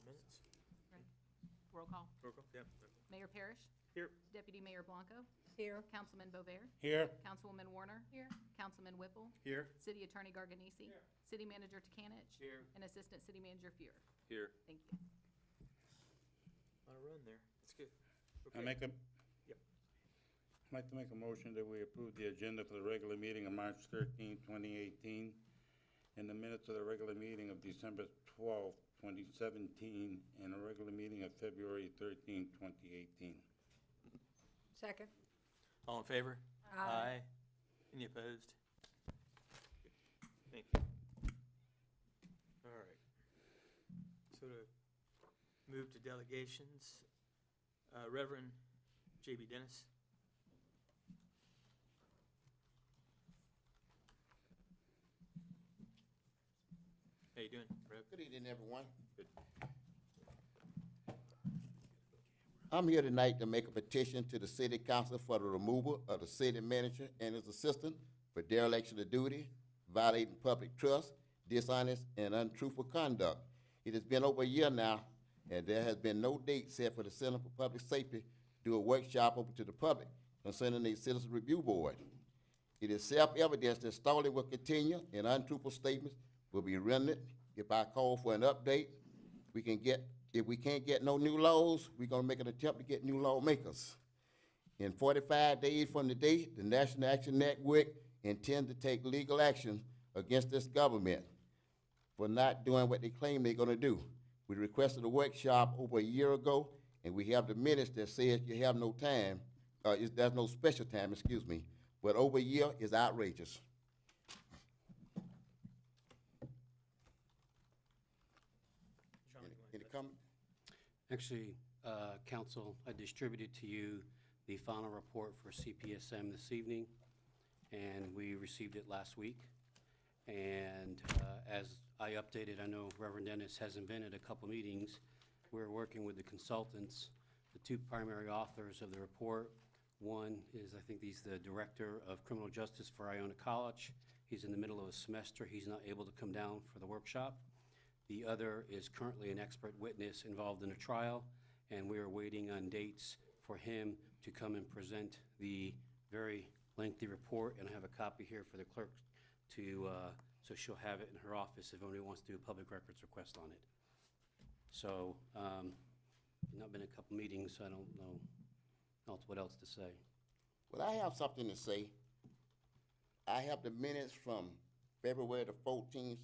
minutes. Roll call. Roll call, yep. Mayor Parrish. Here. Deputy Mayor Blanco. Here. Councilman Bovair. Here. Councilwoman Warner. Here. Councilman Whipple. Here. City Attorney Garganese. Here. City Manager Takanich. Here. And Assistant City Manager Fuhr. Here. Thank you. On a run there. That's good. I Okay. make a. Yep. I'd like to make a motion that we approve the agenda for the regular meeting of March 13, 2018, and the minutes of the regular meeting of December 12, 2017, and a regular meeting of February 13, 2018. Second. All in favor? Aye. Any opposed? Thank you. All right. So to move to delegations, Reverend J.B. Dennis. How you doing, Rev? Good evening, everyone. Good. I'm here tonight to make a petition to the city council for the removal of the city manager and his assistant for dereliction of duty, violating public trust, dishonest, and untruthful conduct. It has been over a year now, and there has been no date set for the Center for Public Safety to do a workshop open to the public concerning the Citizen Review Board. It is self-evident that stalling will continue and untruthful statements will be rendered. If I call for an update, if we can't get no new laws, we're gonna make an attempt to get new lawmakers. In 45 days from the date, the National Action Network intends to take legal action against this government for not doing what they claim they're gonna do. We requested a workshop over a year ago, and we have the minutes that says you have no time, there's no special time, excuse me, but over a year is outrageous. John, you want Any to- comment? Actually, Council, I distributed to you the final report for CPSM this evening, and we received it last week. And as I updated, I know Reverend Dennis hasn't been at a couple meetings. We're working with the consultants, the two primary authors of the report. One is, I think he's the Director of Criminal Justice for Iona College. He's in the middle of a semester. He's not able to come down for the workshop. The other is currently an expert witness involved in a trial, and we are waiting on dates for him to come and present the very lengthy report, and I have a copy here for the clerk to, so she'll have it in her office if anybody wants to do a public records request on it. So, not been a couple meetings, so I don't know what else to say. Well, I have something to say. I have the minutes from February the 14th,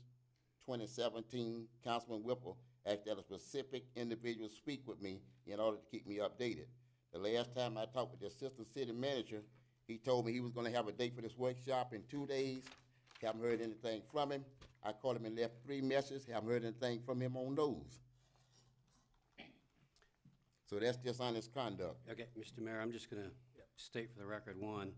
2017. Councilman Whipple asked that a specific individual speak with me in order to keep me updated. The last time I talked with the assistant city manager, he told me he was gonna have a date for this workshop in 2 days. Haven't heard anything from him. I called him and left 3 messages. Haven't heard anything from him on those. So that's dishonest conduct. Okay, Mr. Mayor, I'm just gonna state for the record, one,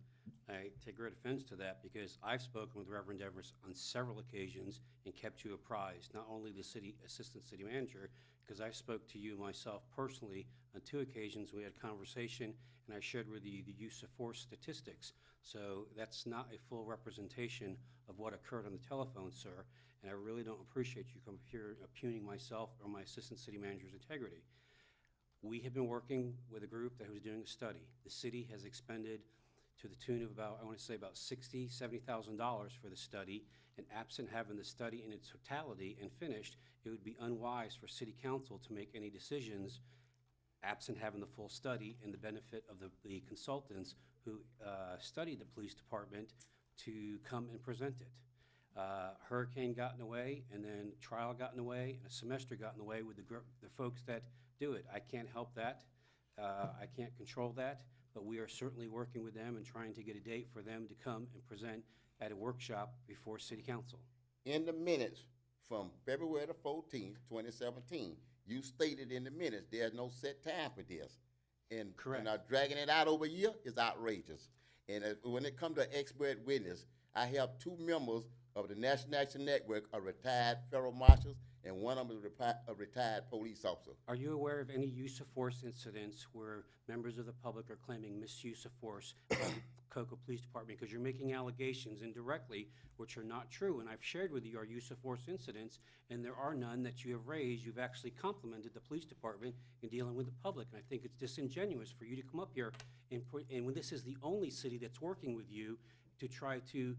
I take great offense to that because I've spoken with Reverend Evers on several occasions and kept you apprised, not only the city assistant city manager, because I spoke to you myself personally on 2 occasions. We had a conversation and I shared with you the use of force statistics. So that's not a full representation of what occurred on the telephone, sir. And I really don't appreciate you coming here impugning myself or my assistant city manager's integrity. We have been working with a group that was doing a study. The city has expended to the tune of about, I want to say about $60,000, $70,000 for the study, and absent having the study in its totality and finished, it would be unwise for city council to make any decisions absent having the full study and the benefit of the consultants who studied the police department to come and present it. Hurricane got in the way, and then trial got in the way, and a semester got in the way with the folks that do it. I can't help that. I can't control that, but we are certainly working with them and trying to get a date for them to come and present at a workshop before City Council. In the minutes from February the 14th, 2017, you stated in the minutes there's no set time for this. And Correct. Now dragging it out over a year is outrageous. And when it comes to expert witness, I have 2 members of the National Action Network are retired federal marshals and one of them is a retired police officer. Are you aware of any use of force incidents where members of the public are claiming misuse of force by the Cocoa Police Department? Because you're making allegations indirectly which are not true, and I've shared with you our use of force incidents, and there are none that you have raised. You've actually complimented the police department in dealing with the public, and I think it's disingenuous for you to come up here and when this is the only city that's working with you to try to,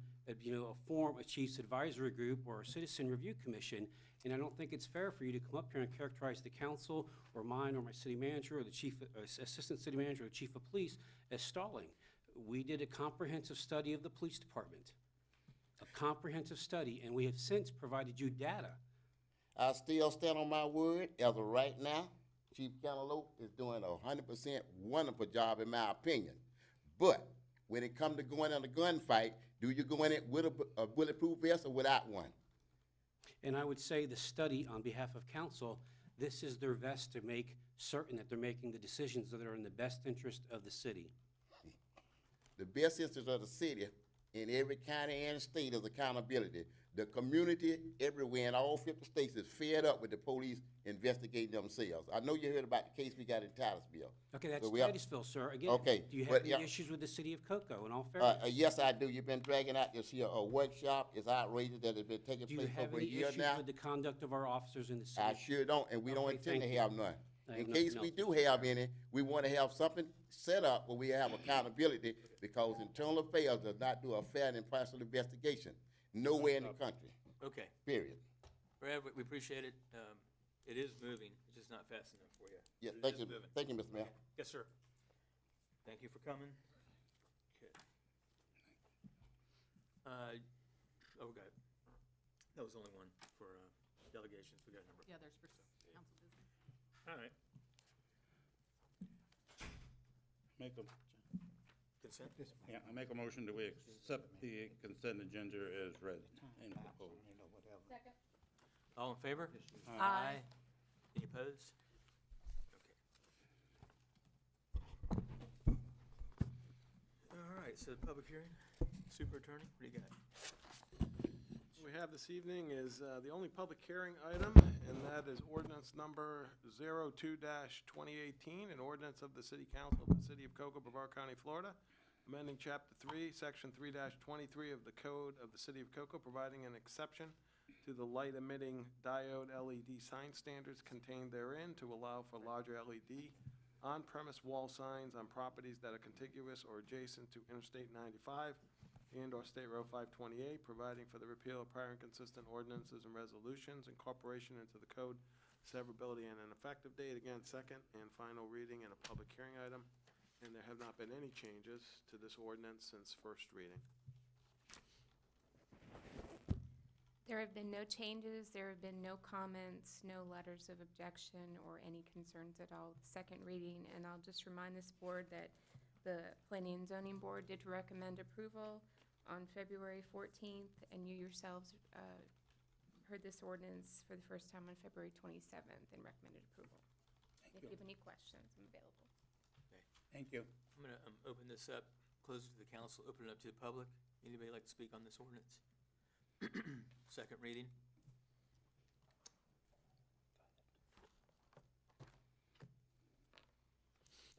form a chief's advisory group or a citizen review commission. And I don't think it's fair for you to come up here and characterize the council or mine or my city manager or the chief, assistant city manager or chief of police as stalling. We did a comprehensive study of the police department, a comprehensive study, and we have since provided you data. I still stand on my word. As of right now, Chief Cantaloupe is doing a 100% wonderful job, in my opinion. But when it comes to going in a gunfight, do you go in it with a bulletproof vest or without one? And I would say the study on behalf of council, this is their vest to make certain that they're making the decisions that are in the best interest of the city. The best interest of the city in every county and state is accountability. The community everywhere in all 50 states is fed up with the police investigating themselves. I know you heard about the case we got in Titusville. Okay, that's So we are- Titusville, sir. Again, Okay, do you have but, any yeah. issues with the city of Cocoa in all fairness? Yes, I do. You've been dragging out this here workshop. It's outrageous that it's been taking Do you place have over a any year issues now. with the conduct of our officers in the city? I sure don't, and we don't Okay, intend to thank you. have none. I In have case nothing we else. do have any, we want to have something set up where we have accountability, because internal affairs does not do a fair and impartial investigation nowhere in the country, Okay, period. Brad, we appreciate it. It is moving, it's just not fast enough for you. Yeah, But it thank is you, moving. thank you, Mr. Mayor. Yes, sir. Thank you for coming. Okay. Okay. That was only one for delegations. We got a number. The others for council business. All right. Make a, Consent? yeah, I make a motion that we accept the consent agenda as read and proposed. Second. All in favor? Aye. Any opposed? Okay. All right, so the public hearing, super attorney, what do you got? We have this evening is the only public hearing item, and that is ordinance number 02-2018, an ordinance of the City Council of the City of Cocoa, Brevard County, Florida, amending Chapter 3, Section 3-23 of the Code of the City of Cocoa, providing an exception to the light-emitting diode LED sign standards contained therein to allow for larger LED on-premise wall signs on properties that are contiguous or adjacent to Interstate 95 and/or State Road 528, providing for the repeal of prior inconsistent ordinances and resolutions, incorporation into the code, severability, and an effective date. Again, second and final reading and a public hearing item. And there have not been any changes to this ordinance since first reading. There have been no changes, there have been no comments, no letters of objection, or any concerns at all with second reading. And I'll just remind this board that the Planning and Zoning Board did recommend approval on February 14th, and you yourselves heard this ordinance for the first time on February 27th and recommended approval. If you have any questions, I'm available. Thank you. I'm gonna open this up, close it to the council, open it up to the public. Anybody like to speak on this ordinance? Second reading.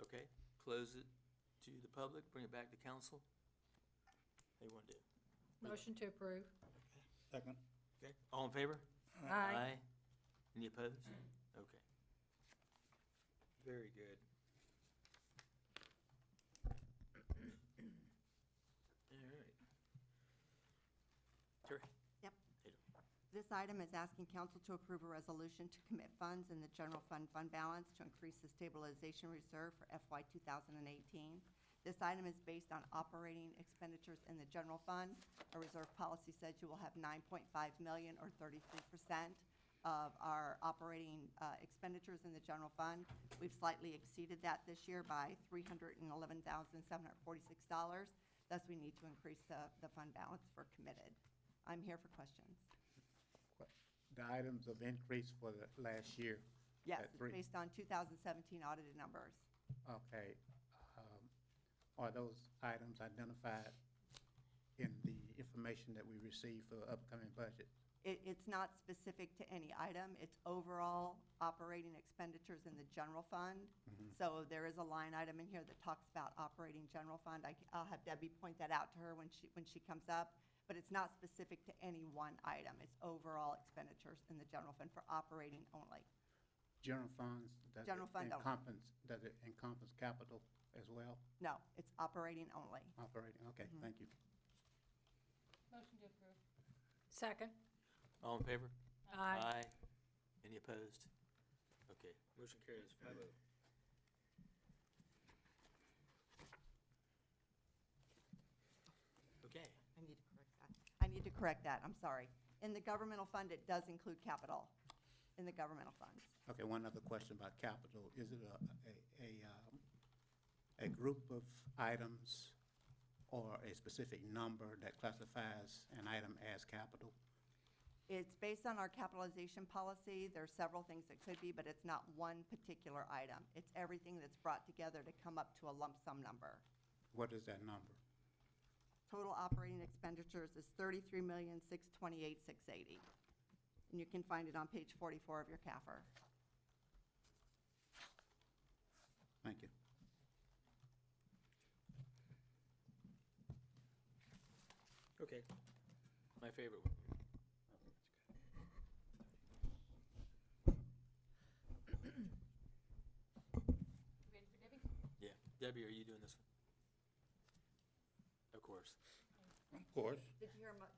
Okay, close it to the public, bring it back to council. What do you want to do? Motion to approve. Second. Okay, all in favor? Aye. Any opposed? Okay. Very good. All right. Terry? Yep. This item is asking council to approve a resolution to commit funds in the general fund balance to increase the stabilization reserve for FY 2018. This item is based on operating expenditures in the general fund. Our reserve policy says you will have 9.5 million or 33% of our operating expenditures in the general fund. We've slightly exceeded that this year by $311,746. Thus, we need to increase the fund balance for committed. I'm here for questions. The items of increase for the last year. Yes, At it's three. based on 2017 audited numbers. Okay. Are those items identified in the information that we received for the upcoming budget? It's not specific to any item. It's overall operating expenditures in the general fund. So there is a line item in here that talks about operating general fund. I'll have Debbie point that out to her when she comes up. But it's not specific to any one item. It's overall expenditures in the general fund for operating only. General funds, does General fund only. does it encompass capital as well? No, it's operating only. Operating, okay, thank you. Motion to approve. Second. All in favor? Aye. Any opposed? Okay, motion carries 5-0. Okay, I need to correct that, I'm sorry. In the governmental fund, it does include capital, in the governmental funds. Okay, one other question about capital. Is it a group of items or a specific number that classifies an item as capital? It's based on our capitalization policy. There are several things it could be, but it's not one particular item. It's everything that's brought together to come up to a lump sum number. What is that number? Total operating expenditures is $33,628,680. And you can find it on page 44 of your CAFR. Thank you. okay. My favorite one. Ready for Debbie? Yeah, Debbie, are you doing this one? Of course. Of course. Did I hear a motion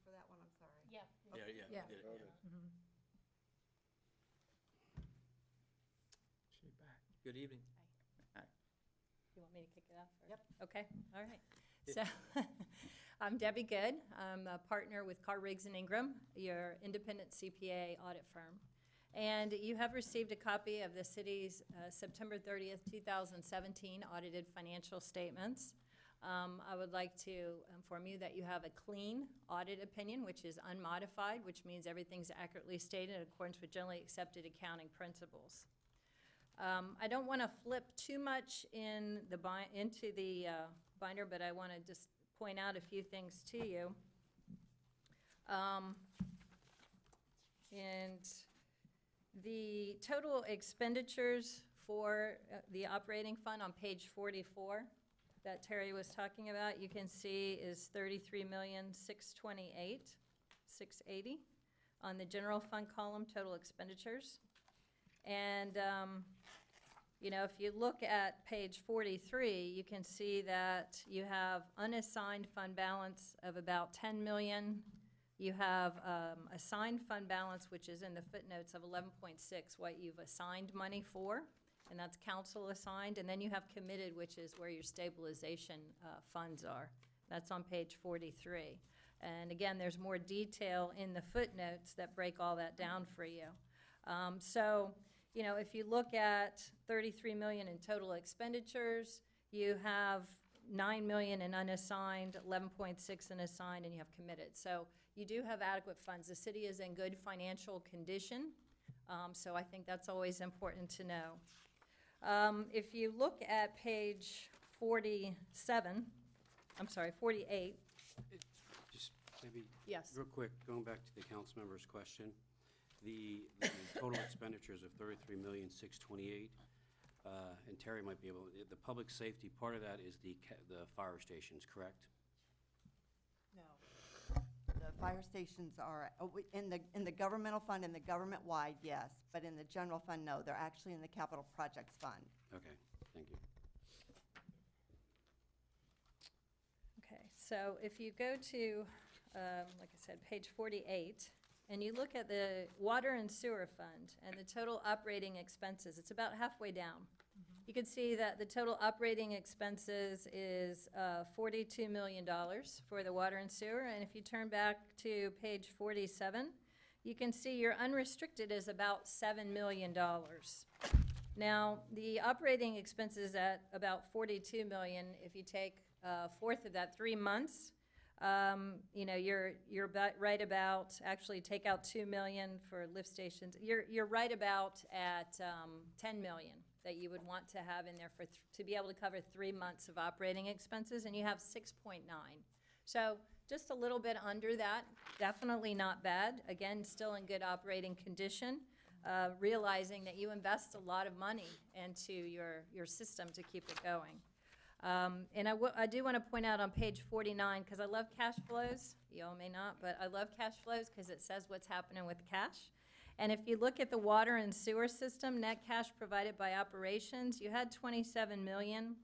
for that one? I'm sorry. Yeah. Yeah, Yeah. we did it, yeah. She back. Good evening. You want me to kick it off? or- Yep. Okay, all right. So, I'm Debbie Good. I'm a partner with Carr Riggs and Ingram, your independent CPA audit firm. And you have received a copy of the city's September 30th, 2017 audited financial statements. I would like to inform you that you have a clean audit opinion, which is unmodified, which means everything's accurately stated in accordance with generally accepted accounting principles. I don't want to flip too much into the binder, but I want to just point out a few things to you. And the total expenditures for the operating fund on page 44 that Terry was talking about, you can see is $33,628,680 on the general fund column, total expenditures. And, you know, if you look at page 43, you can see that you have unassigned fund balance of about 10 million. You have assigned fund balance, which is in the footnotes of 11.6, what you've assigned money for, and that's council assigned. And then you have committed, which is where your stabilization funds are. That's on page 43. And again, there's more detail in the footnotes that break all that down for you. So, you know, if you look at 33 million in total expenditures, you have 9 million in unassigned, 11.6 in assigned, and you have committed. So you do have adequate funds. The city is in good financial condition, so I think that's always important to know. If you look at page 48, Just maybe, yes. real quick, going back to the council member's question, the total expenditures of $33,628,000, and Terry might be able, the public safety, part of that is the fire stations, correct? No. The fire stations are, in the governmental fund, in the government-wide, yes, but in the general fund, no. They're actually in the capital projects fund. Okay, thank you. Okay, so if you go to, like I said, page 48, and you look at the water and sewer fund and the total operating expenses, it's about halfway down. You can see that the total operating expenses is $42 million for the water and sewer. And if you turn back to page 47, you can see your unrestricted is about $7 million. Now, the operating expenses at about $42 million, if you take a fourth of that, 3 months, you know, you're right about, actually take out $2 million for lift stations. You're right about at $10 million that you would want to have in there to be able to cover 3 months of operating expenses, and you have 6.9. So just a little bit under that, definitely not bad. Again, still in good operating condition, realizing that you invest a lot of money into your system to keep it going. And I do want to point out on page 49, because I love cash flows, you all may not, but I love cash flows because it says what's happening with cash. And if you look at the water and sewer system, net cash provided by operations, you had 27 million.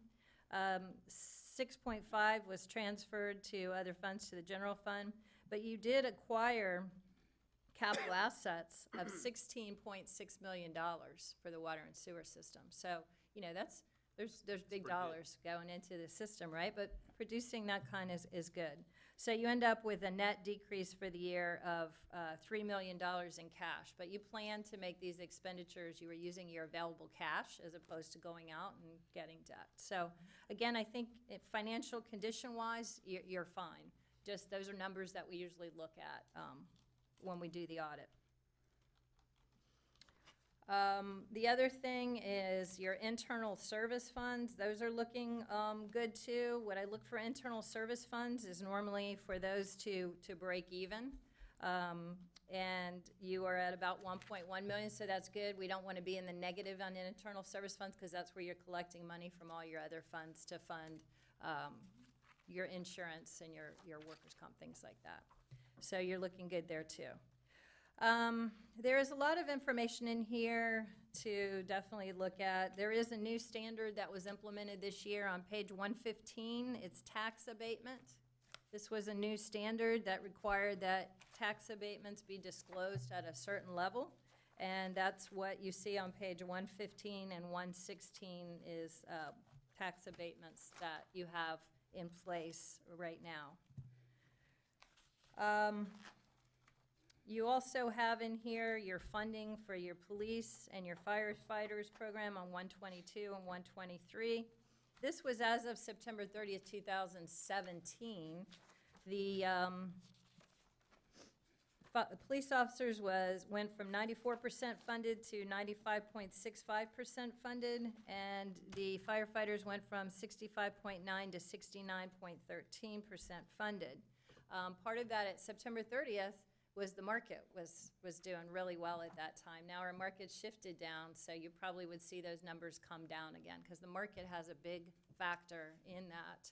6.5 was transferred to other funds to the general fund, but you did acquire capital assets of $16.6 million for the water and sewer system. So, you know, there's big dollars going into the system, right? But producing that kind is good. So you end up with a net decrease for the year of $3 million in cash. But you plan to make these expenditures, you were using your available cash as opposed to going out and getting debt. So again, I think financial condition-wise, you're fine. Just those are numbers that we usually look at when we do the audit. The other thing is your internal service funds. Those are looking good too. What I look for internal service funds is normally for those to break even. And you are at about 1.1 million, so that's good. We don't want to be in the negative on internal service funds because that's where you're collecting money from all your other funds to fund your insurance and your workers' comp, things like that. So you're looking good there too. There is a lot of information in here to definitely look at. There is a new standard that was implemented this year on page 115. It's tax abatement. This was a new standard that required that tax abatements be disclosed at a certain level. And that's what you see on page 115 and 116 is tax abatements that you have in place right now. You also have in here your funding for your police and your firefighters program on 122 and 123. This was as of September 30th, 2017. The police officers went from 94% funded to 95.65% funded, and the firefighters went from 65.9 to 69.13% funded. Part of that at September 30th was the market was doing really well at that time. Now our market shifted down, so you probably would see those numbers come down again because the market has a big factor in that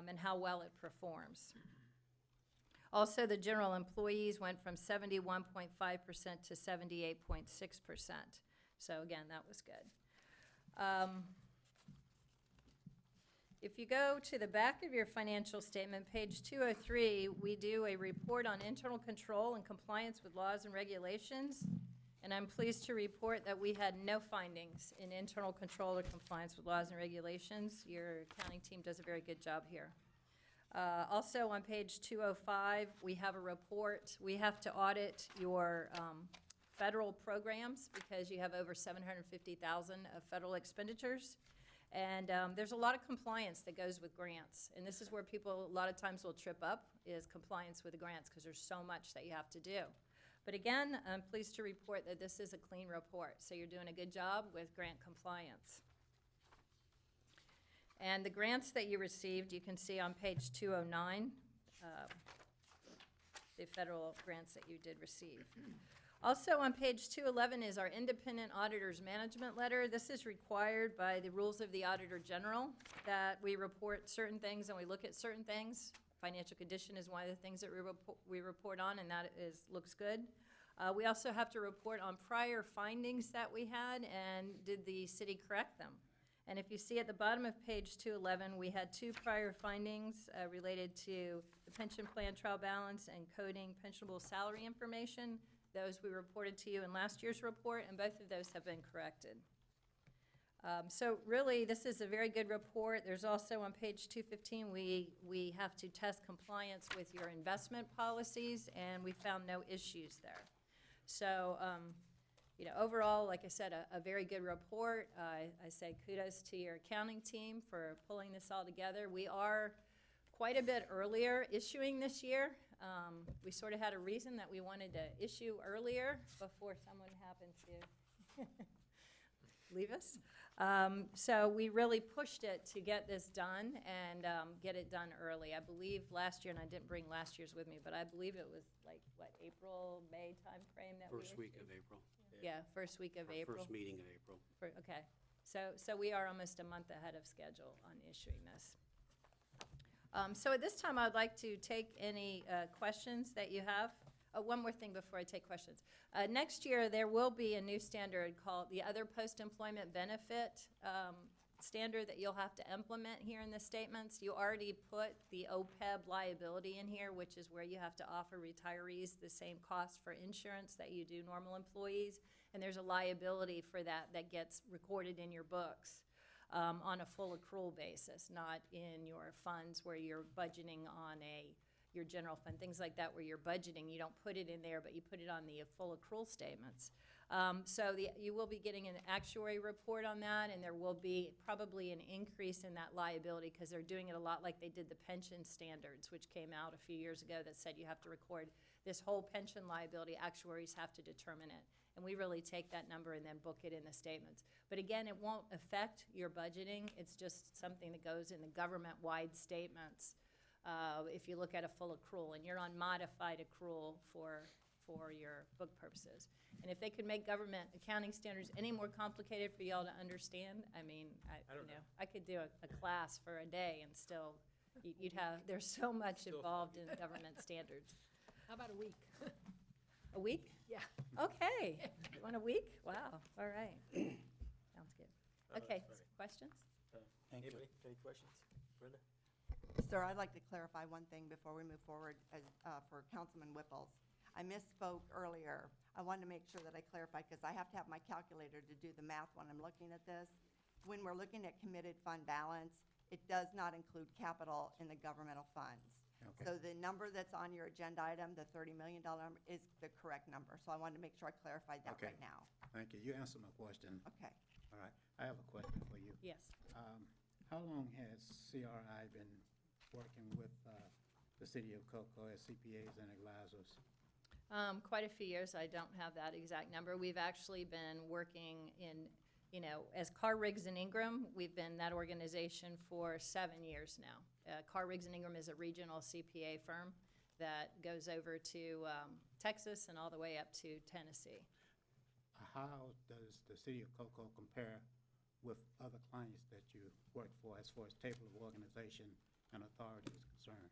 and how well it performs. Also, the general employees went from 71.5% to 78.6%. So again, that was good. If you go to the back of your financial statement, page 203, we do a report on internal control and compliance with laws and regulations. And I'm pleased to report that we had no findings in internal control or compliance with laws and regulations. Your accounting team does a very good job here. Also on page 205, we have a report. We have to audit your federal programs because you have over $750,000 of federal expenditures. And there's a lot of compliance that goes with grants. And this is where people a lot of times will trip up, is compliance with the grants, because there's so much that you have to do. But again, I'm pleased to report that this is a clean report. So you're doing a good job with grant compliance. And the grants that you received, you can see on page 209, the federal grants that you did receive. Also on page 211 is our independent auditor's management letter. This is required by the rules of the Auditor General that we report certain things and we look at certain things. Financial condition is one of the things that we report on, and that looks good. We also have to report on prior findings that we had and did the city correct them. And if you see at the bottom of page 211, we had two prior findings related to the pension plan trial balance and coding pensionable salary information. Those we reported to you in last year's report, and both of those have been corrected. So really, this is a very good report. There's also on page 215, we have to test compliance with your investment policies, and we found no issues there. So, you know, overall, like I said, a very good report. I say kudos to your accounting team for pulling this all together. We are quite a bit earlier issuing this year. We sort of had a reason that we wanted to issue earlier before someone happened to leave us. So we really pushed it to get this done and get it done early. I believe last year, and I didn't bring last year's with me, but I believe it was like, what, April, May timeframe that we First week of issued? April. Yeah, first week of Our April. First meeting of April. Okay, so we are almost a month ahead of schedule on issuing this. So at this time, I'd like to take any questions that you have. One more thing before I take questions. Next year, there will be a new standard called the Other Post-Employment Benefit standard that you'll have to implement here in the statements. You already put the OPEB liability in here, which is where you have to offer retirees the same cost for insurance that you do normal employees. And there's a liability for that that gets recorded in your books on a full accrual basis, not in your funds where you're budgeting on your general fund, things like that where you're budgeting. You don't put it in there, but you put it on the full accrual statements. You will be getting an actuary report on that, and there will be probably an increase in that liability because they're doing it a lot like they did the pension standards, which came out a few years ago that said you have to record this whole pension liability. Actuaries have to determine it. And we really take that number and then book it in the statements. But again, it won't affect your budgeting. It's just something that goes in the government-wide statements if you look at a full accrual, and you're on modified accrual for your book purposes. And if they could make government accounting standards any more complicated for y'all to understand, I mean, I could do a class for a day and still, you'd have, there's so much involved in government standards. How about a week? A week? Yeah. Okay. You want a week? Wow, all right. Sounds good. Okay, questions? Thank you. Anybody, any questions? Brenda? Sir, I'd like to clarify one thing before we move forward for Councilman Whipples. I misspoke earlier. I wanted to make sure that I clarify, because I have to have my calculator to do the math when I'm looking at this. When we're looking at committed fund balance, it does not include capital in the governmental funds. Okay. So the number that's on your agenda item, the $30 million number, is the correct number. So I wanted to make sure I clarified that Okay. right now. Thank you. You answered my question. Okay. All right. I have a question for you. Yes. How long has CRI been working with the city of Cocoa as CPAs and advisors? Quite a few years. I don't have that exact number. We've actually been working in, as Carr, Riggs and Ingram, we've been that organization for 7 years now. Carr, Riggs and Ingram is a regional CPA firm that goes over to Texas and all the way up to Tennessee. How does the city of Cocoa compare with other clients that you work for as far as table of organization and authority is concerned?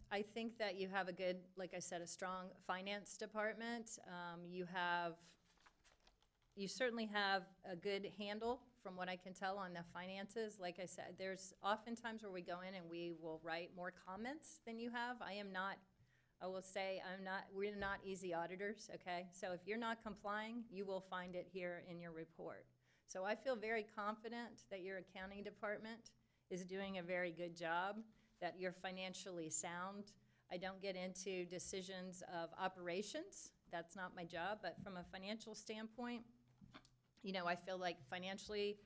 I think that you have a good, like I said, a strong finance department. You certainly have a good handle, from what I can tell, on the finances. Like I said, there's often times where we go in and we will write more comments than you have. We're not easy auditors, okay? So if you're not complying, you will find it here in your report. So I feel very confident that your accounting department is doing a very good job, that you're financially sound. I don't get into decisions of operations. That's not my job. But from a financial standpoint, I feel like financially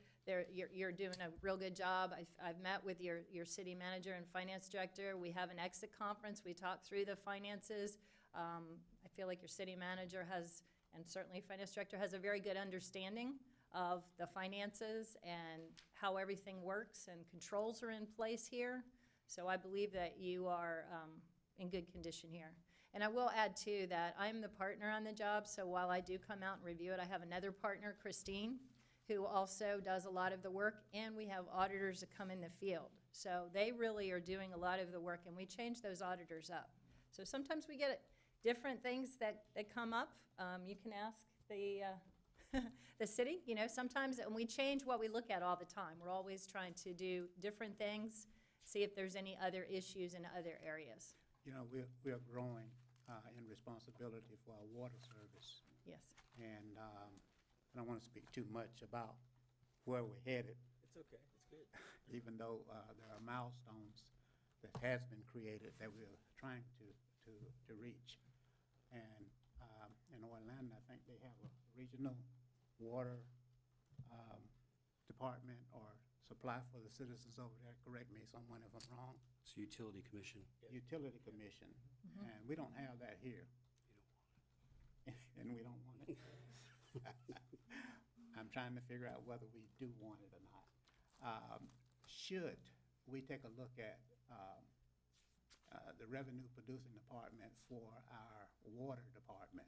you're doing a real good job. I've met with your city manager and finance director. We have an exit conference. We talk through the finances. I feel like your city manager has, and certainly finance director, has a very good understanding of the finances and how everything works, and controls are in place here. So I believe that you are in good condition here. And I will add, too, that I'm the partner on the job, so while I do come out and review it, I have another partner, Christine, who also does a lot of the work, and we have auditors that come in the field. So they really are doing a lot of the work, and we change those auditors up. So sometimes we get different things that come up. You can ask the city, sometimes, and we change what we look at all the time. We're always trying to do different things, see if there's any other issues in other areas. We are growing in responsibility for our water service. Yes. And I don't want to speak too much about where we're headed, It's okay, it's good. even though there are milestones that has been created that we're trying to reach. And in Orlando, I think they have a regional water department or supply for the citizens over there. Correct me, someone, if I'm wrong. It's a utility commission. Utility commission, and we don't have that here. And we don't want it. I'm trying to figure out whether we do want it or not. Should we take a look at the revenue producing department for our water department,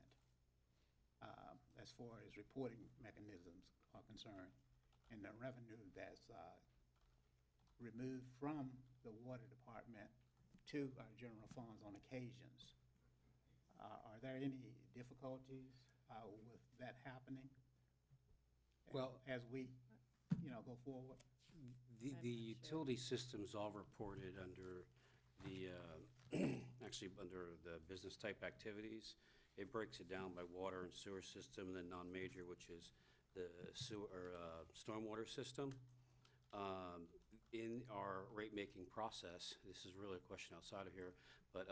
as far as reporting mechanisms are concerned, and the revenue that's removed from the water department to our general funds on occasions? Are there any difficulties with that happening? Well- As we, go forward? The utility system's all reported under the, actually under the business type activities. It breaks it down by water and sewer system, and then non-major, which is the sewer, or stormwater system. In our rate-making process, this is really a question outside of here, but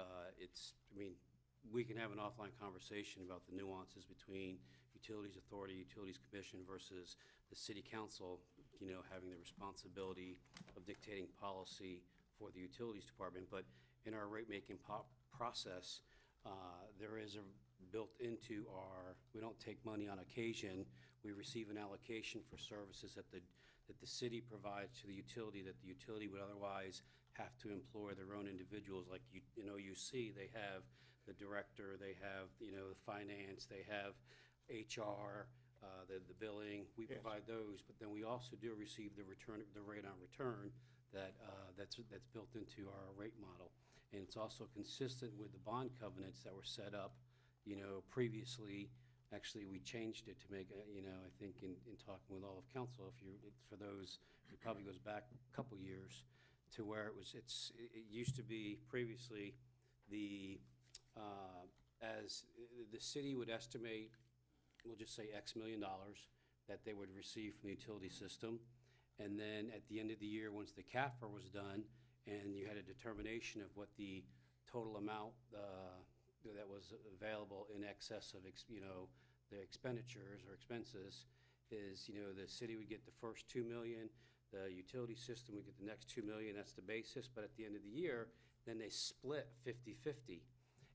we can have an offline conversation about the nuances between Utilities Authority, Utilities Commission versus the City Council, having the responsibility of dictating policy for the Utilities Department. But in our rate-making process, there is a built into our, we don't take money on occasion. We receive an allocation for services that the city provides to the utility that the utility would otherwise have to employ their own individuals. Like, you see, they have the director, they have, the finance, they have HR, the billing. We Yes. provide those, but then we also do receive the rate on return that's built into our rate model. And it's also consistent with the bond covenants that were set up, previously. Actually, we changed it to make, I think in talking with all of council, for those, it probably goes back a couple years to where it used to be previously as the city would estimate, we'll just say X million dollars that they would receive from the utility system. And then at the end of the year, once the CAFR was done and you had a determination of what the total amount that was available in excess of, the expenditures or expenses is, the city would get the first 2 million, the utility system would get the next 2 million, that's the basis, but at the end of the year, then they split 50-50.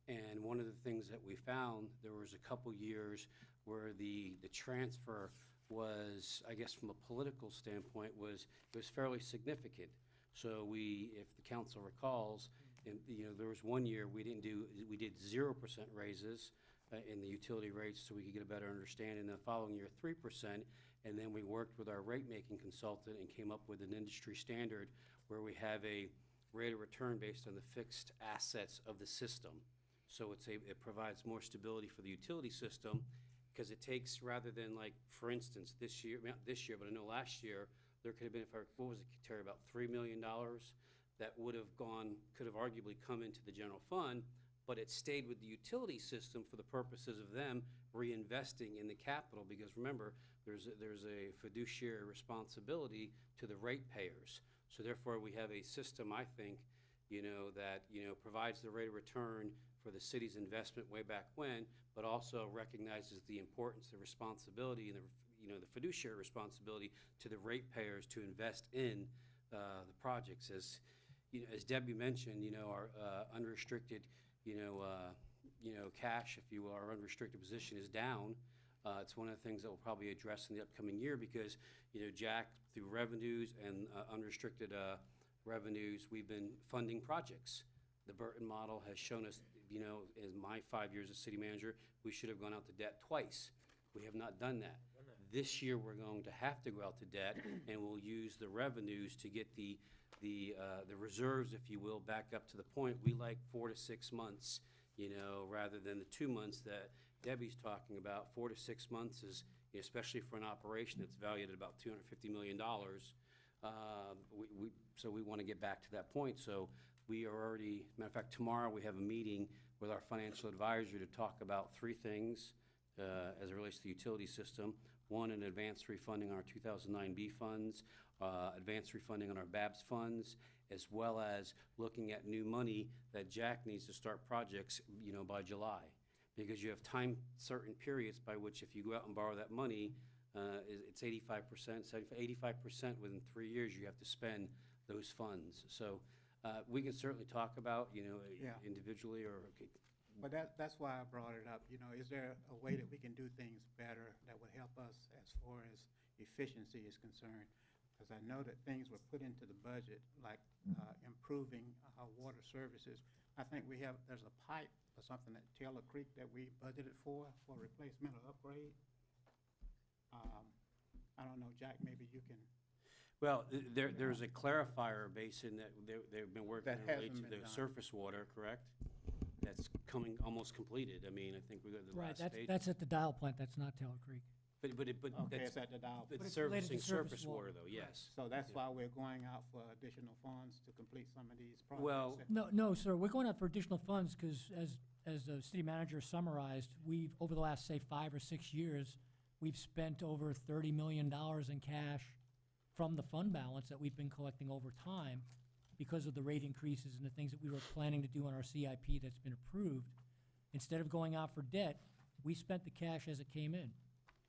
And one of the things that we found, there was a couple years where the transfer was, I guess from a political standpoint, was fairly significant. So if the council recalls, and, there was one year we did 0% raises in the utility rates so we could get a better understanding. The following year, 3%, and then we worked with our rate-making consultant and came up with an industry standard where we have a rate of return based on the fixed assets of the system. So it provides more stability for the utility system, because it takes, rather than, like, for instance, this year, but I know last year, there could have been, what was it, Terry, about $3 million that could have arguably come into the general fund, but it stayed with the utility system for the purposes of them reinvesting in the capital, because remember, there's a fiduciary responsibility to the ratepayers. So therefore, we have a system, I think, that, provides the rate of return for the city's investment way back when, but also recognizes the importance, the responsibility, and the fiduciary responsibility to the ratepayers to invest in the projects. As Debbie mentioned, our unrestricted, cash, if you will, our unrestricted position is down. It's one of the things that we'll probably address in the upcoming year because, Jack, through revenues and unrestricted revenues, we've been funding projects. The Burton model has shown us, in my 5 years as city manager, we should have gone out to debt twice. We have not done that. This year, we're going to have to go out to debt, and we'll use the revenues to get the reserves, if you will, back up to the point. We like 4 to 6 months, rather than the 2 months that Debbie's talking about. 4 to 6 months is, especially for an operation that's valued at about $250 million. So we want to get back to that point. So we are already, matter of fact, tomorrow we have a meeting with our financial advisor to talk about 3 things as it relates to the utility system. One, an advanced refunding on our 2009B funds, advanced refunding on our BABS funds, as well as looking at new money that Jack needs to start projects, by July. Because you have time, certain periods by which if you go out and borrow that money, it's 85%, 85% within 3 years you have to spend those funds. So we can certainly talk about, Yeah. individually or. Okay. But that's why I brought it up. Is there a way that we can do things better that would help us as far as, efficiency is concerned. Because I know that things were put into the budget, like improving our water services. I think there's a pipe or something at Taylor Creek that we budgeted for replacement or upgrade. I don't know, Jack, maybe you can, Well, there's a clarifier basin that they've been working That on related hasn't to been the done. surface water, correct? That's coming, almost completed. I mean, I think we got the Right, last that's, stage. that's at the Dial plant, that's not Taylor Creek. But okay, that's, it's at the Dow. it's it's related to servicing surface surface water. water though, yes. So that's why we're going out for additional funds to complete some of these projects. Well- No, sir, we're going out for additional funds because as the city manager summarized, we've, over the last, say, 5 or 6 years, we've spent over $30 million in cash from the fund balance that we've been collecting over time because of the rate increases and the things that we were planning to do on our CIP that's been approved. Instead of going out for debt, we spent the cash as it came in.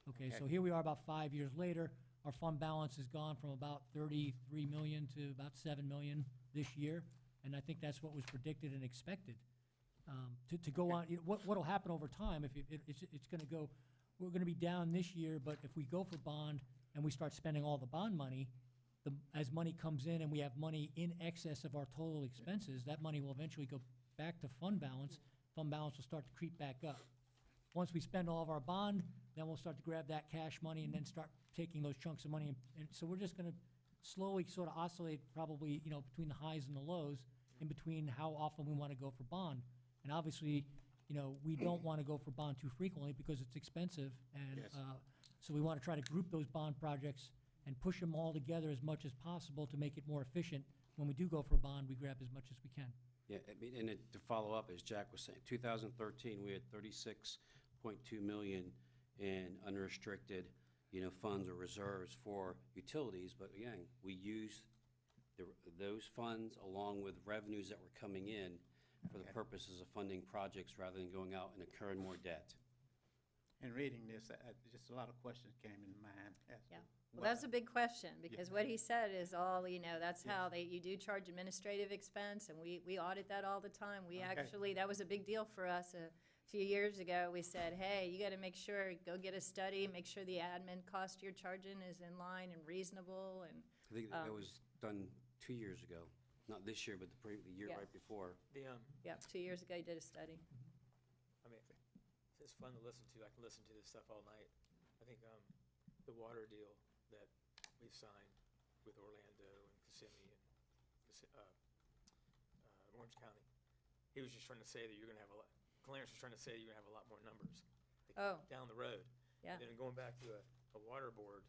Okay, so here we are about 5 years later. Our fund balance has gone from about 33 million to about 7 million this year, and I think that's what was predicted and expected. To go on, what'll happen over time, if it's gonna go, we're gonna be down this year, but if we go for bond and we start spending all the bond money, as money comes in and we have money in excess of our total expenses, that money will eventually go back to fund balance. Fund balance will start to creep back up. Once we spend all of our bond, then we'll start to grab that cash money and then start taking those chunks of money. And so we're just gonna slowly sort of oscillate probably, between the highs and the lows, in between how often we wanna go for bond. And obviously, we don't wanna go for bond too frequently because it's expensive. And, Yes. so we wanna try to group those bond projects and push them all together as much as possible to make it more efficient. When we do go for bond, we grab as much as we can. Yeah, I mean, and to follow up, as Jack was saying, 2013, we had 36.2 million in unrestricted, funds or reserves for utilities. But again, we used those funds along with revenues that were coming in for the Okay. purposes of funding projects rather than going out and incurring more debt. In reading this, just a lot of questions came into mind as to Yeah. Well, what- that's a big question, because what he said is all, that's how you do charge administrative expense, and we audit that all the time. We Okay. actually, that was a big deal for us a few years ago. We said, hey, you gotta make sure, go get a study, make sure the admin cost you're charging is in line and reasonable, and, I think that was done 2 years ago, not this year, but the year Yeah. right before. yeah, 2 years ago, you did a study. I mean, it's fun to listen to. I can listen to this stuff all night. I think the water deal that we signed with Orlando and Kissimmee and Orange County, he was just trying to say that you're going to have Clarence was trying to say you're going to have a lot more numbers down the road. Yeah. And then going back to a water board,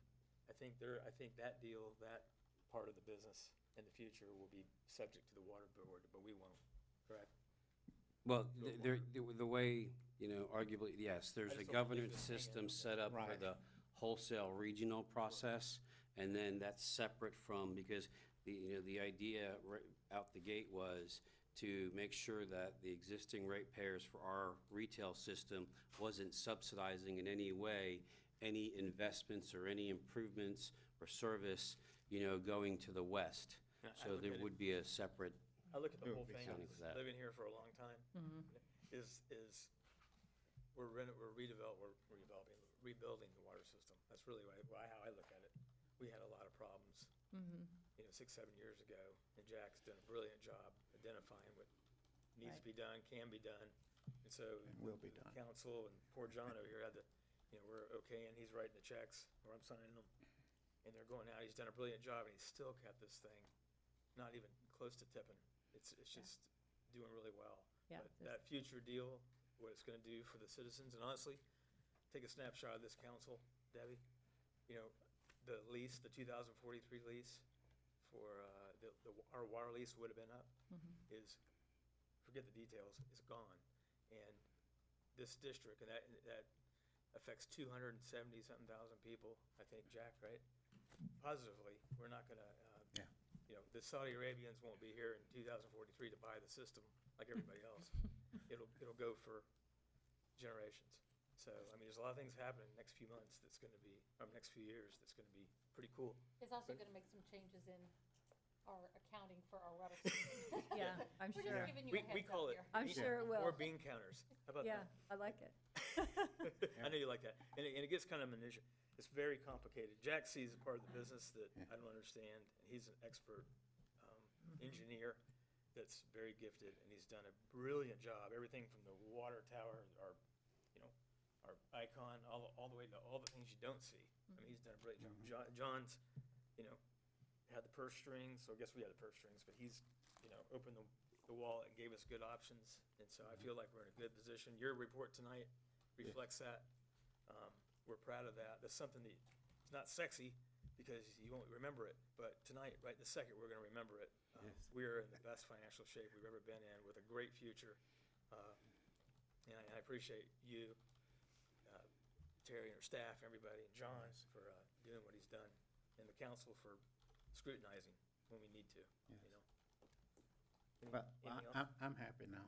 I think that deal, that part of the business in the future will be subject to the water board, but we won't, correct? Well, the way, arguably, yes, there's I a just don't wanna leave governance this system hanging. set up for Right. the wholesale regional process, and then that's separate from, because the idea out the gate was to make sure that the existing ratepayers for our retail system wasn't subsidizing in any way any investments or any improvements or service, going to the west. Yeah, I So look there at it- would be a separate, I look at the It whole would be thing, something as for that. living here for a long time, is we're rebuilding the water system. That's really how I look at it. We had a lot of problems, 6, 7 years ago, and Jack's done a brilliant job identifying what needs to be done, can be done. And so And will be done. council and poor John over here had to, we're okay, and he's writing the checks, or I'm signing them, and they're going out. He's done a brilliant job, and he's still kept this thing not even close to tipping. It's just doing really well. Yeah, But that future deal, what it's gonna do for the citizens, and honestly, take a snapshot of this council, Debbie. The lease, the 2043 lease for, our water lease would have been up, is, forget the details, is gone. And this district, and that affects 270-something thousand people, I think, Jack, right? Positively, we're not gonna, the Saudi Arabians won't be here in 2043 to buy the system like everybody else. It'll go for generations. So, there's a lot of things happening in the next few months that's gonna be, or next few years, that's gonna be pretty cool. It's also gonna make some changes in our accounting for our water system. Yeah, I'm We're sure. just giving you a We heads call up it. here. I'm sure it will. More bean counters. How about Yeah, that? I like it. I know you like that. And it gets kind of minutia. it's very complicated. Jack sees a part of the business that I don't understand, and he's an expert engineer that's very gifted, and he's done a brilliant job. Everything from the water tower, our icon, all the way to all the things you don't see. I mean, he's done a brilliant job. John's, had the purse strings, so I guess we had the purse strings, but he's, opened the wallet and gave us good options, and so I feel like we're in a good position. Your report tonight reflects that. We're proud of that. That's something that, it's not sexy, because you won't remember it, but tonight, right this second, we're gonna remember it. We're in the best financial shape we've ever been in, with a great future. And I appreciate you, Terry and her staff, everybody, and John for doing what he's done, and the council for scrutinizing when we need to, Well, Anything else? I'm happy now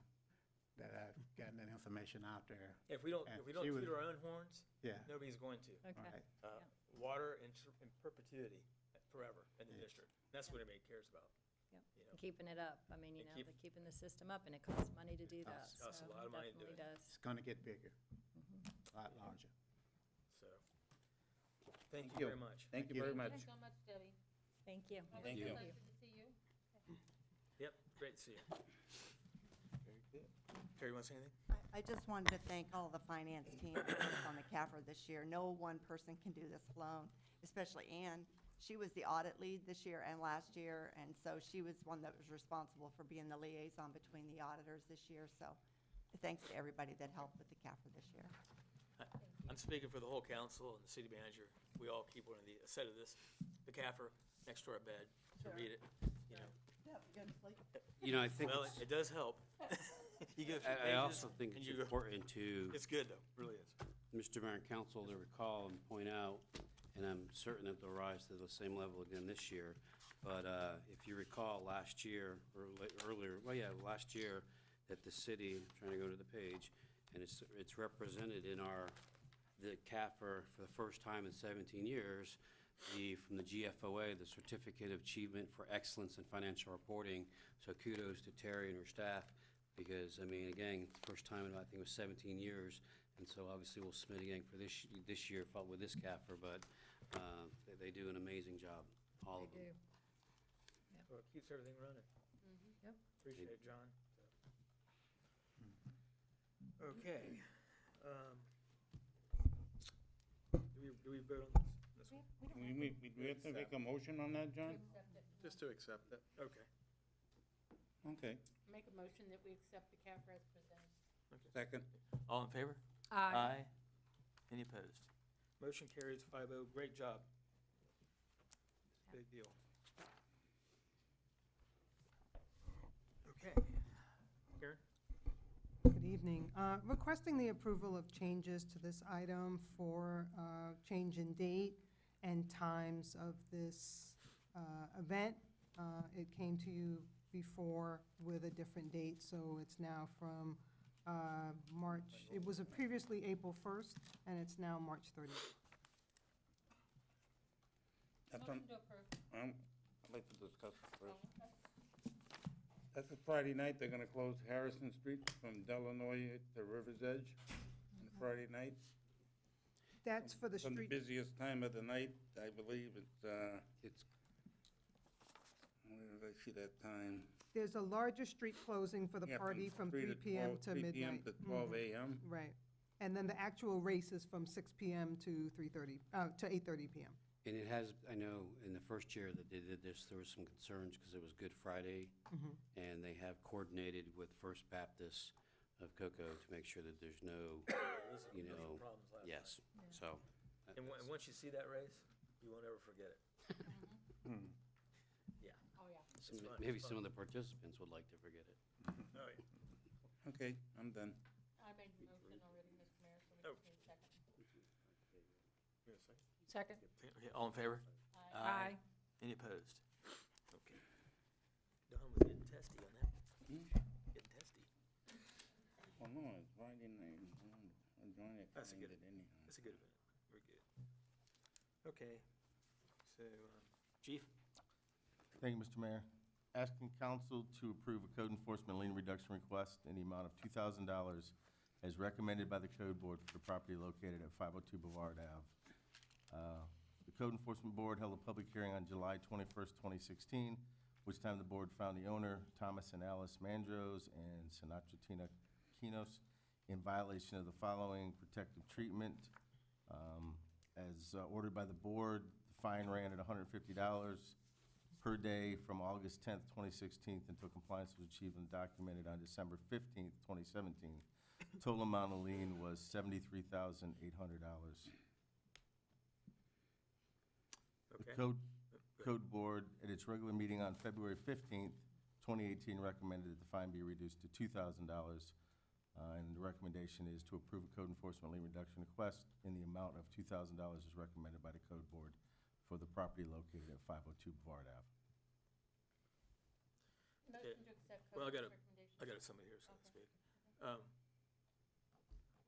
that I've gotten that information out there. If we don't And toot she was- our own horns, Yeah. nobody's going to. Okay. Right. Water in perpetuity, forever in the district. That's what everybody cares about. Yep. You know. Keeping it up. I mean, And they're keeping the system up, and it costs money to do that. Costs a so lot of money to do definitely it. does. It's gonna get bigger, a lot larger. So, thank you very much. Thank you very much. Thanks so much, Debbie. Thank you. Thank you. Pleasure to see you. Yep, great to see you. Very good. Terry, want to say anything? I just wanted to thank all the finance team that worked on the CAFR this year. No one person can do this alone, especially Ann. She was the audit lead this year and last year, and so she was one that was responsible for being the liaison between the auditors this year. So thanks to everybody that helped with the CAFR this year. I'm speaking for the whole council and the city manager. We all keep one of a set of this, the CAFR, next to our bed to read it, I think Well, it's- it does help. You get a few I pages, also think and it's you go- important to, It's good, though, really is. Mr. Mayor and Council, to recall and point out, and I'm certain that they'll rise to the same level again this year, but if you recall last year, or last year, that the city, I'm trying to go to the page, and it's represented in the CAFR for the first time in 17 years, from the GFOA, the Certificate of Achievement for Excellence in Financial Reporting. So kudos to Terry and her staff, because, again, first time in, I think it was 17 years, and so obviously we'll submit again for this year, with this CAFR, but they do an amazing job, all of them. Well, it keeps everything running. Yep. Appreciate it, John. Okay. Do we vote on this one? We have to make a motion on that, John? Accept it. Just to accept it. Okay. Okay, Make a motion that we accept the CAFR as presented. second. All in favor? Aye. Any opposed? Motion carries 5-0. Great job. Big deal. Okay. Karen? Good evening. Requesting the approval of changes to this item for change in date and times of this event. It came to you before with a different date, so it's now from March, it was previously April 1st, and it's now March 30th. That's Motion to approve. I'd like to discuss it first. That's a Friday night, they're gonna close Harrison Street from Delanoye to River's Edge on Friday night. That's for the From the street, busiest time of the night, I believe it's, where did I see that time? there's a larger street closing for the Yeah, party from 3 to PM 12 to 3 midnight. PM to 12 Mhm. AM. Right. And then the actual race is from 6 PM to 3:30, to 8:30 PM. And it has, I know, in the first year that they did this, there was some concerns because it was Good Friday, and they have coordinated with First Baptist of Cocoa to make sure that there's no, Problems last yes, so. night. And once you see that race, you won't ever forget it. Yeah. Oh, yeah. fun, Maybe it's some fun. of the participants would like to forget it. All right. Okay, I'm done. I made the motion already, Mr. Mayor, so Oh. we just need a second. You have a second? Second. Okay, all in favor? Aye. Any opposed? Okay. Don was getting testy on that. Getting testy. Oh, no, it's Friday night. I'm joining it. That's a good- anyhow. That's a good event. We're good. Okay. So, Chief? Thank you, Mr. Mayor. Asking council to approve a code enforcement lien reduction request in the amount of $2,000 as recommended by the code board for the property located at 502 Boulevard Ave. The Code Enforcement Board held a public hearing on July 21st, 2016, which time the board found the owner, Thomas and Alice Mandros and Sinatra Tina Kinos, in violation of the following protective treatment. As ordered by the board, the fine ran at $150 per day from August 10th, 2016 until compliance was achieved and documented on December 15th, 2017. Total amount of lien was $73,800. The Okay. Code Board, at its regular meeting on February 15th, 2018, recommended that the fine be reduced to $2,000. And the recommendation is to approve a code enforcement lien reduction request in the amount of $2,000 as recommended by the Code Board for the property located at 502 Bavard Ave. Motion to accept Well, I Cody's got recommendation. I got somebody here, so to Okay. speak.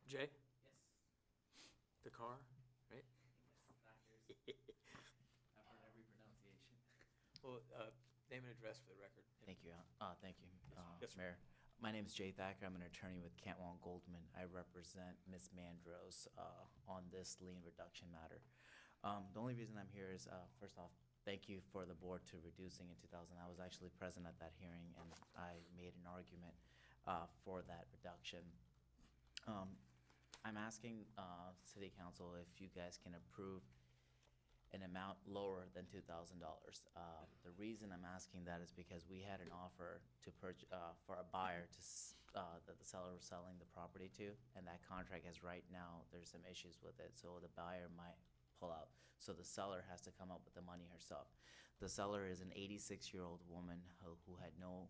Jay? Yes. The car, right? I've heard every pronunciation. Well, name and address for the record. Thank you. Thank you, Yes, sir. Mayor. My name is Jay Thacker. I'm an attorney with Cantwell & Goldman. I represent Ms. Mandros on this lien reduction matter. The only reason I'm here is, first off, thank you for the board to reducing in 2000. I was actually present at that hearing, and I made an argument for that reduction. I'm asking City Council if you guys can approve an amount lower than $2,000. The reason I'm asking that is because we had an offer to purchase for a buyer that the seller was selling the property to, and that contract has right now, there's some issues with it, so the buyer might pull out. So the seller has to come up with the money herself. The seller is an 86-year-old woman who had no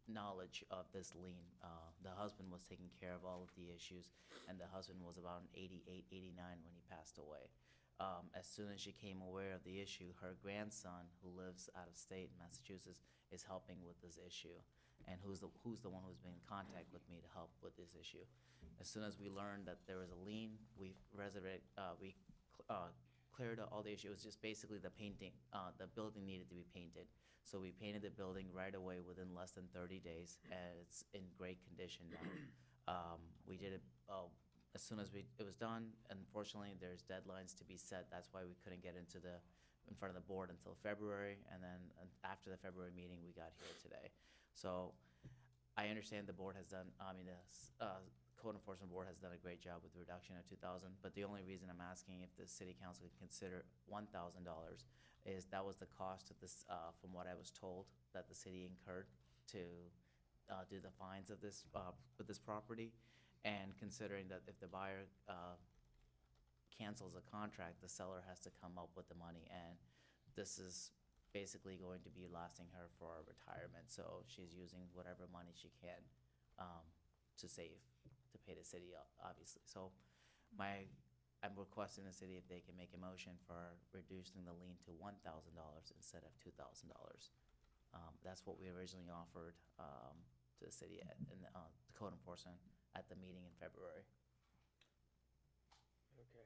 knowledge of this lien. The husband was taking care of all of the issues, and the husband was about 88, 89 when he passed away. As soon as she came aware of the issue, her grandson, who lives out of state in Massachusetts, is helping with this issue, and who's the one who's been in contact with me to help with this issue. As soon as we learned that there was a lien, we cleared all the issue. It was just basically the painting. The building needed to be painted, so we painted the building right away within less than 30 days, and it's in great condition now. We did it. As soon as it was done, unfortunately, there's deadlines to be set. That's why we couldn't get in front of the board until February, and then after the February meeting, we got here today. So I understand the board has done, the Code Enforcement Board has done a great job with the reduction of $2,000, but the only reason I'm asking if the City Council can consider $1,000 is that was the cost of this, from what I was told, that the city incurred to do the fines of this, with this property. And considering that if the buyer cancels a contract, the seller has to come up with the money, and this is basically going to be lasting her for retirement. So she's using whatever money she can to save, to pay the city, obviously. So I'm requesting the city if they can make a motion for reducing the lien to $1,000 instead of $2,000. That's what we originally offered to the city in the Code Enforcement at the meeting in February. Okay.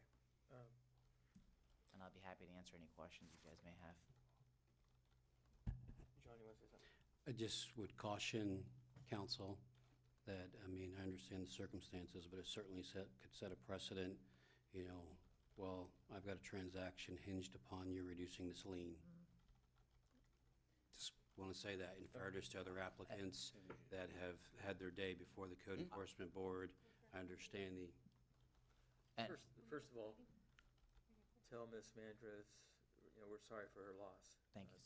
And I'll be happy to answer any questions you guys may have. John, you want to say something? I just would caution council that, I understand the circumstances, but it certainly could set a precedent, well, I've got a transaction hinged upon you reducing this lien. Just want to say that in fairness to other applicants that have had their day before the Code Enforcement Board. I understand the, First of all, tell Ms. Mandros, we're sorry for her loss. Thank you.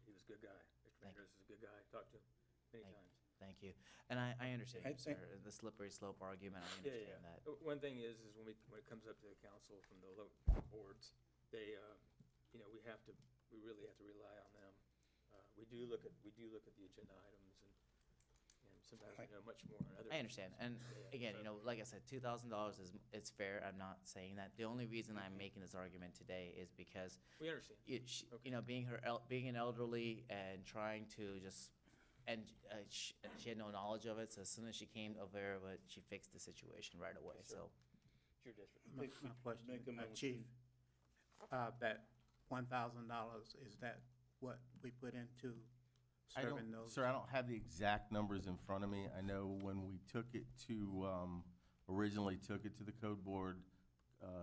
He was a good guy. Mr. Thank Mandros is a good guy. Talked to him many times. Thank you. And I understand, I sir, think- the slippery slope argument, I understand that. One thing is when it comes up to the council from the boards, they, we really have to rely on them. We do look at the agenda items, and sometimes we know much more on other. I understand, and again, like I said, $2,000 it's fair, I'm not saying that. The only reason I'm making this argument today is because We understand. being an elderly and trying to she had no knowledge of it, so as soon as she came aware of it, she fixed the situation right away, Yes, sir. so. It's your district. My question, Make a motion. Chief, that $1,000, is that what we put into serving those? Sir, I don't have the exact numbers in front of me. I know when we took it to, originally took it to the Code Board,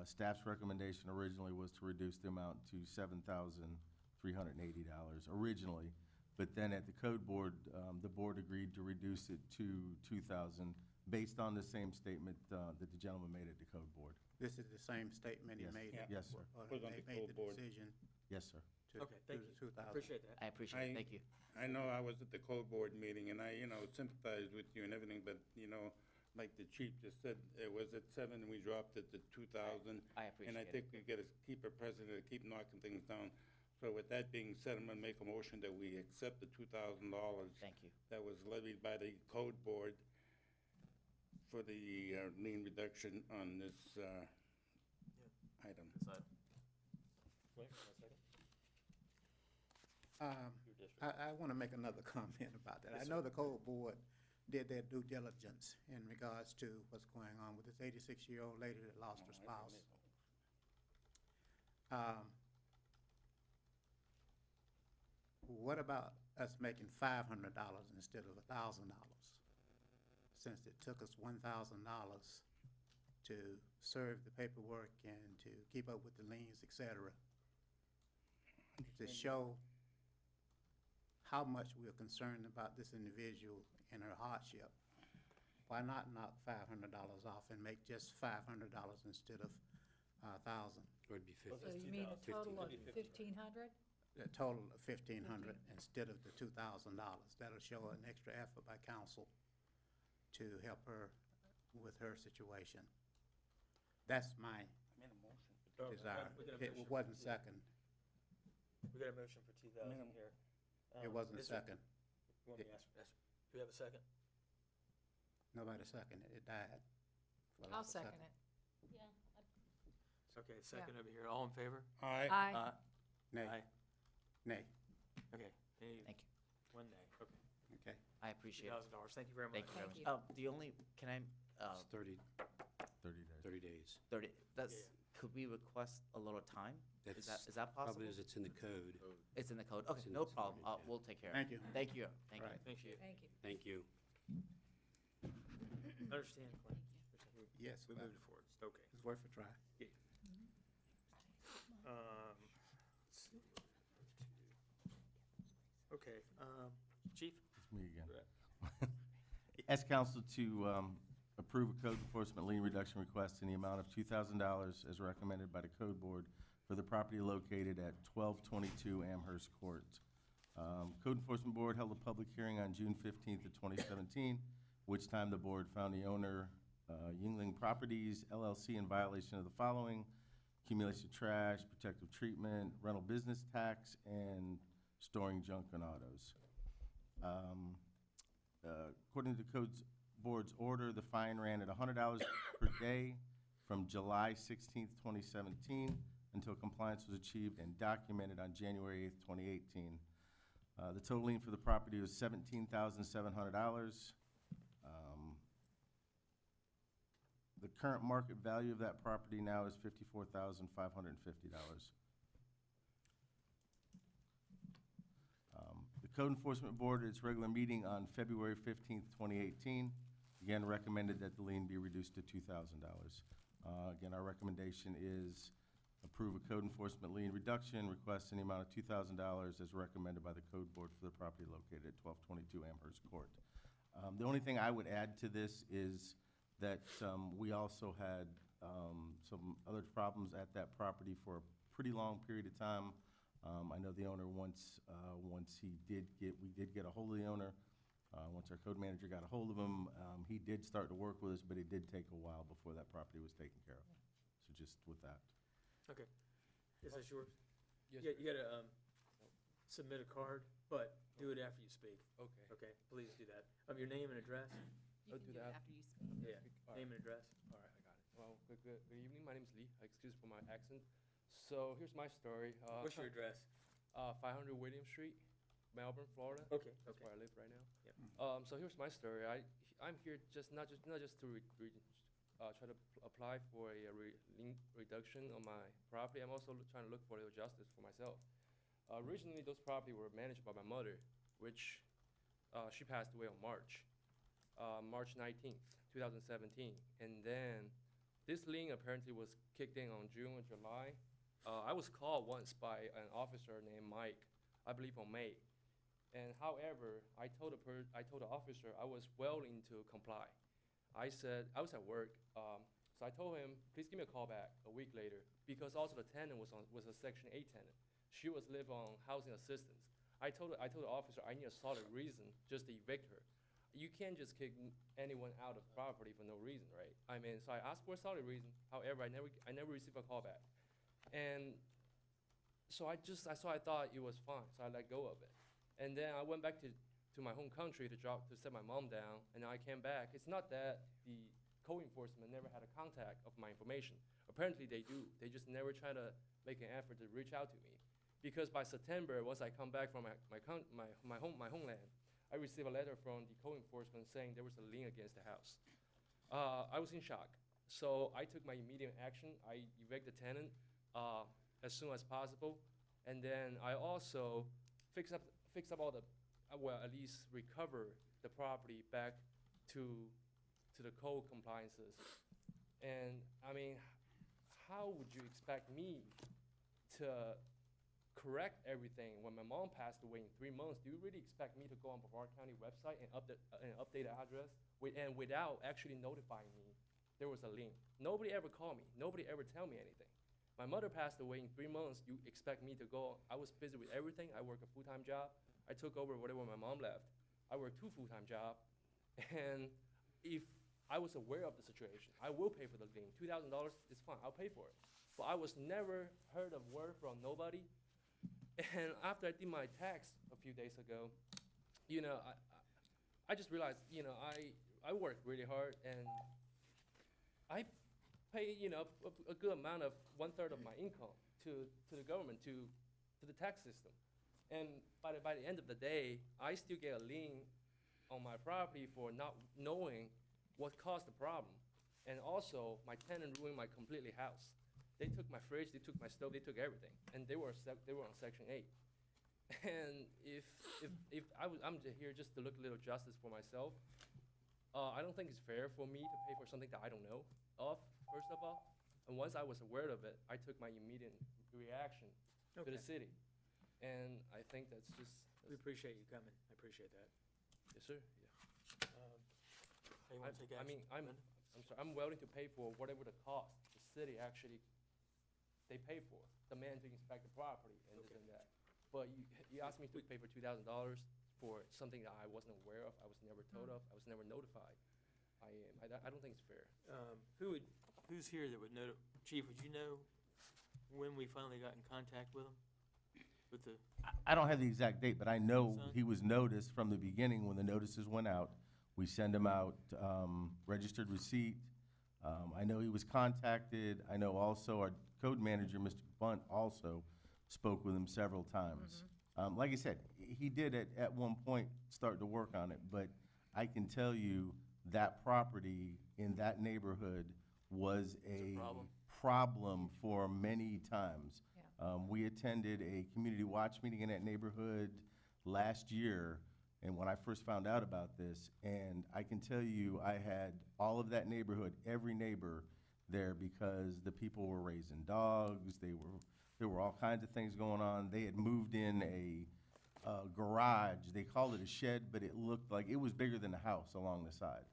Staff's recommendation originally was to reduce the amount to $7,380 originally, but then at the code board, the board agreed to reduce it to $2,000 based on the same statement that the gentleman made at the code board. This is the same statement he Yes. made. Yes, sir. Was on They the made full the board. decision Yes, sir. to Okay, thank do you. the 2,000. Appreciate that. I appreciate it, thank you. I know I was at the code board meeting, and I, sympathized with you and everything, but, like the chief just said, it was at 7, and we dropped it to 2,000. I appreciate And I it. think we gotta keep a precedent to keep knocking things down. So with that being said, I'm gonna make a motion that we accept the $2,000 Thank you. that was levied by the code board for the lien reduction on this item. Decide. Wait, 1 second. Your district. I want to make another comment about that. I Yes, know sir. the code board did their due diligence in regards to what's going on with this 86-year-old lady that lost her spouse. What about us making $500 instead of $1,000? Since it took us $1,000 to serve the paperwork and to keep up with the liens, et cetera, to show how much we're concerned about this individual and her hardship. Why not knock $500 off and make just $500 instead of 1,000? Would be Well, 50. So you mean a total of 1500. 1,500? A total of 1,500 instead of the $2,000. That'll show an extra effort by council to help her with her situation. That's my Oh, desire. we got a It motion. wasn't second. We got a motion for 2,000 here. It wasn't Is there- second. You want me to ask, do we have a second? Nobody seconded it. It died. for lack I'll of second it. Okay, second over here. All in favor? Aye. Aye. Nay. Aye. Nay. Okay. Any- Thank you. 1 nay. Okay. Okay. I appreciate it. $2,000. Thank you very much. Thank you very Thank much. The only, can I, It's 30 30 days. days. 30, that's, Yeah. could we request a little time? Is That's that possible? Probably as it's in the code. It's in the code, It's okay, in- no it's in the problem, code, yeah. we'll take care of Thank it. you. Thank you, thank you. Right. Thank you. Thank you. Thank you. Understand, Clint. Yes, We but moved it forward. Okay. it's worth a try. Let's see. Okay, Chief? It's me again. Ask council to approve a code enforcement lien reduction request in the amount of $2,000 as recommended by the code board for the property located at 1222 Amherst Court. Code enforcement board held a public hearing on June 15th of 2017, which time the board found the owner, Yingling Properties LLC, in violation of the following: accumulation of trash, protective treatment, rental business tax, and storing junk and autos. According to the codes board's order, the fine ran at $100 per day from July 16th, 2017, until compliance was achieved and documented on January 8th, 2018. The total lien for the property was $17,700. The current market value of that property now is $54,550. The Code Enforcement Board, at its regular meeting on February 15th, 2018, again recommended that the lien be reduced to $2,000. Again, our recommendation is approve a code enforcement lien reduction, request in the amount of $2,000 as recommended by the Code Board for the property located at 1222 Amherst Court. The only thing I would add to this is that we also had some other problems at that property for a pretty long period of time. I know the owner once we did get a hold of the owner, once our code manager got a hold of him, he did start to work with us, but it did take a while before that property was taken care of. So just with that. Okay. Is this yours? Yes, You gotta submit a card, but do it after you speak. Okay. Okay, please do that. Your name and address? I'll do that. after you speak. Yeah, All name and address. All right, I got it. Well, good evening. My name is Lee. Excuse for my accent. So here's my story. What's your address? 500 William Street, Melbourne, Florida. Okay, That's okay. where I live right now. Yep. So here's my story. I'm here not just to try to apply for a lien reduction on my property. I'm also trying to look for legal justice for myself. Originally, those property were managed by my mother, which she passed away on March 19th, 2017. And then This lien apparently was kicked in on June or July. I was called once by an officer named Mike, I believe on May. And however, I told the officer I was willing to comply. I said, I was at work, so I told him, please give me a call back a week later, because also the tenant was a Section 8 tenant. She was live on housing assistance. I told the officer I need a solid reason just to evict her. You can't just kick anyone out of property for no reason, right? I mean, so I asked for a solid reason. However, I never received a call back. And so I thought it was fine, so I let go of it. And then I went back to my home country to set my mom down, and I came back. It's not that the code enforcement never had a contact of my information. Apparently they do. They just never try to make an effort to reach out to me. Because by September, once I come back from my homeland, I received a letter from the code enforcement saying there was a lien against the house. I was in shock. So I took my immediate action. I evicted the tenant as soon as possible. And then I also fix up all the, well, at least recover the property back to the code compliances. And I mean, how would you expect me to correct everything when my mom passed away in 3 months? Do you really expect me to go on Brevard County website and update the address and without actually notifying me there was a lien? Nobody ever called me. Nobody ever tell me anything. My mother passed away in 3 months. You expect me to go? I was busy with everything. I work a full-time job. I took over whatever my mom left. I work 2 full-time jobs. And if I was aware of the situation, I will pay for the lien. $2,000 is fine. I'll pay for it. But I was never heard of word from nobody. And after I did my tax a few days ago, you know, I just realized, you know, I work really hard, and I pay, you know, a good amount of 1/3 of my income to the government, to the tax system. And by the end of the day, I still get a lien on my property for not knowing what caused the problem. And also, my tenant ruined my completely house. They took my fridge, they took my stove, they took everything, and they were on Section 8. And if I'm here just to look a little justice for myself, I don't think it's fair for me to pay for something that I don't know of, first of all. And once I was aware of it, I took my immediate reaction to the city. And I think that's just. We appreciate you coming. I appreciate that. Yes, sir. Yeah. Anyone want to take action? I'm sorry. I'm willing to pay for whatever the cost the city actually they pay for. The man to inspect the property and this and that. But you asked me to pay for $2,000 for something that I wasn't aware of. I was never told of. I was never notified. I don't think it's fair. Who's here that would know? Chief, would you know when we finally got in contact with him? With the I don't have the exact date, but I know he was noticed from the beginning when the notices went out. We send him out registered receipt. I know he was contacted. I know also our code manager, Mr. Bunt, also spoke with him several times. Like I said, he did at one point start to work on it, but I can tell you that property in that neighborhood was a problem for many times. We attended a community watch meeting in that neighborhood last year, and when I first found out about this, and I can tell you I had all of that neighborhood, every neighbor there, because the people were raising dogs, there were all kinds of things going on. They had moved in a garage. They called it a shed, but it looked like it was bigger than a house along the side.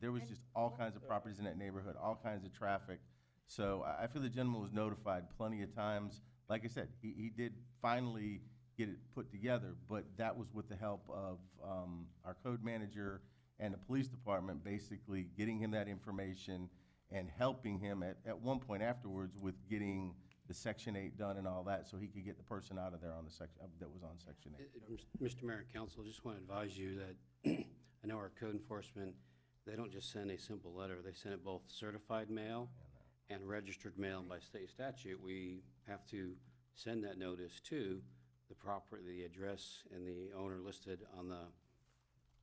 There was just all kinds of properties in that neighborhood, all kinds of traffic. So I feel the gentleman was notified plenty of times. Like I said, he did finally get it put together, but that was with the help of our code manager and the police department, basically getting him that information and helping him at one point afterwards with getting the Section 8 done and all that, so he could get the person out of there on the section, that was on Section 8. Mr. Mayor and Council, just want to advise you that I know our code enforcement, they don't just send a simple letter. They send it both certified mail and registered mail. And by state statute, we have to send that notice to the address and the owner listed on the,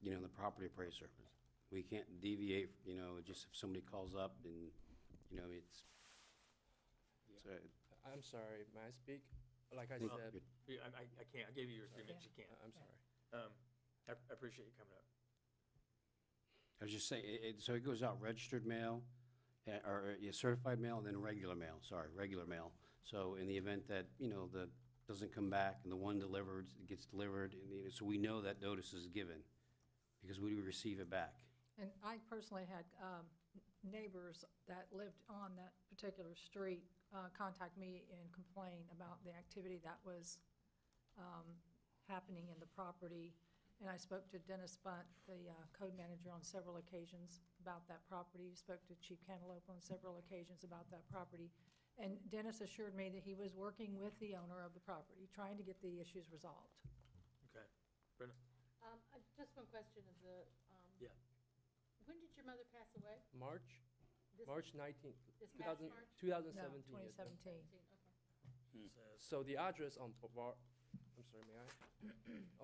the property appraiser. We can't deviate, just if somebody calls up and, it's. I'm sorry, may I speak? Like I Well, said. I can't. I gave you your 3 minutes. You can't. I'm sorry. I appreciate you coming up. I was just saying, so it goes out registered mail or certified mail and then regular mail, regular mail. So in the event that, the, doesn't come back and the one delivered, it gets delivered, and, so we know that notice is given, because we receive it back. And I personally had neighbors that lived on that particular street contact me and complain about the activity that was happening in the property. And I spoke to Dennis Bunt, the code manager, on several occasions about that property. Spoke to Chief Cantaloupe on several occasions about that property. And Dennis assured me that he was working with the owner of the property, trying to get the issues resolved. Okay. Brenda? Just one question of the, Yeah. when did your mother pass away? March This- 19th, This past March? 2017. No, yes, ma'am. 2017. Says, So the address on Brevard, I'm sorry, may I?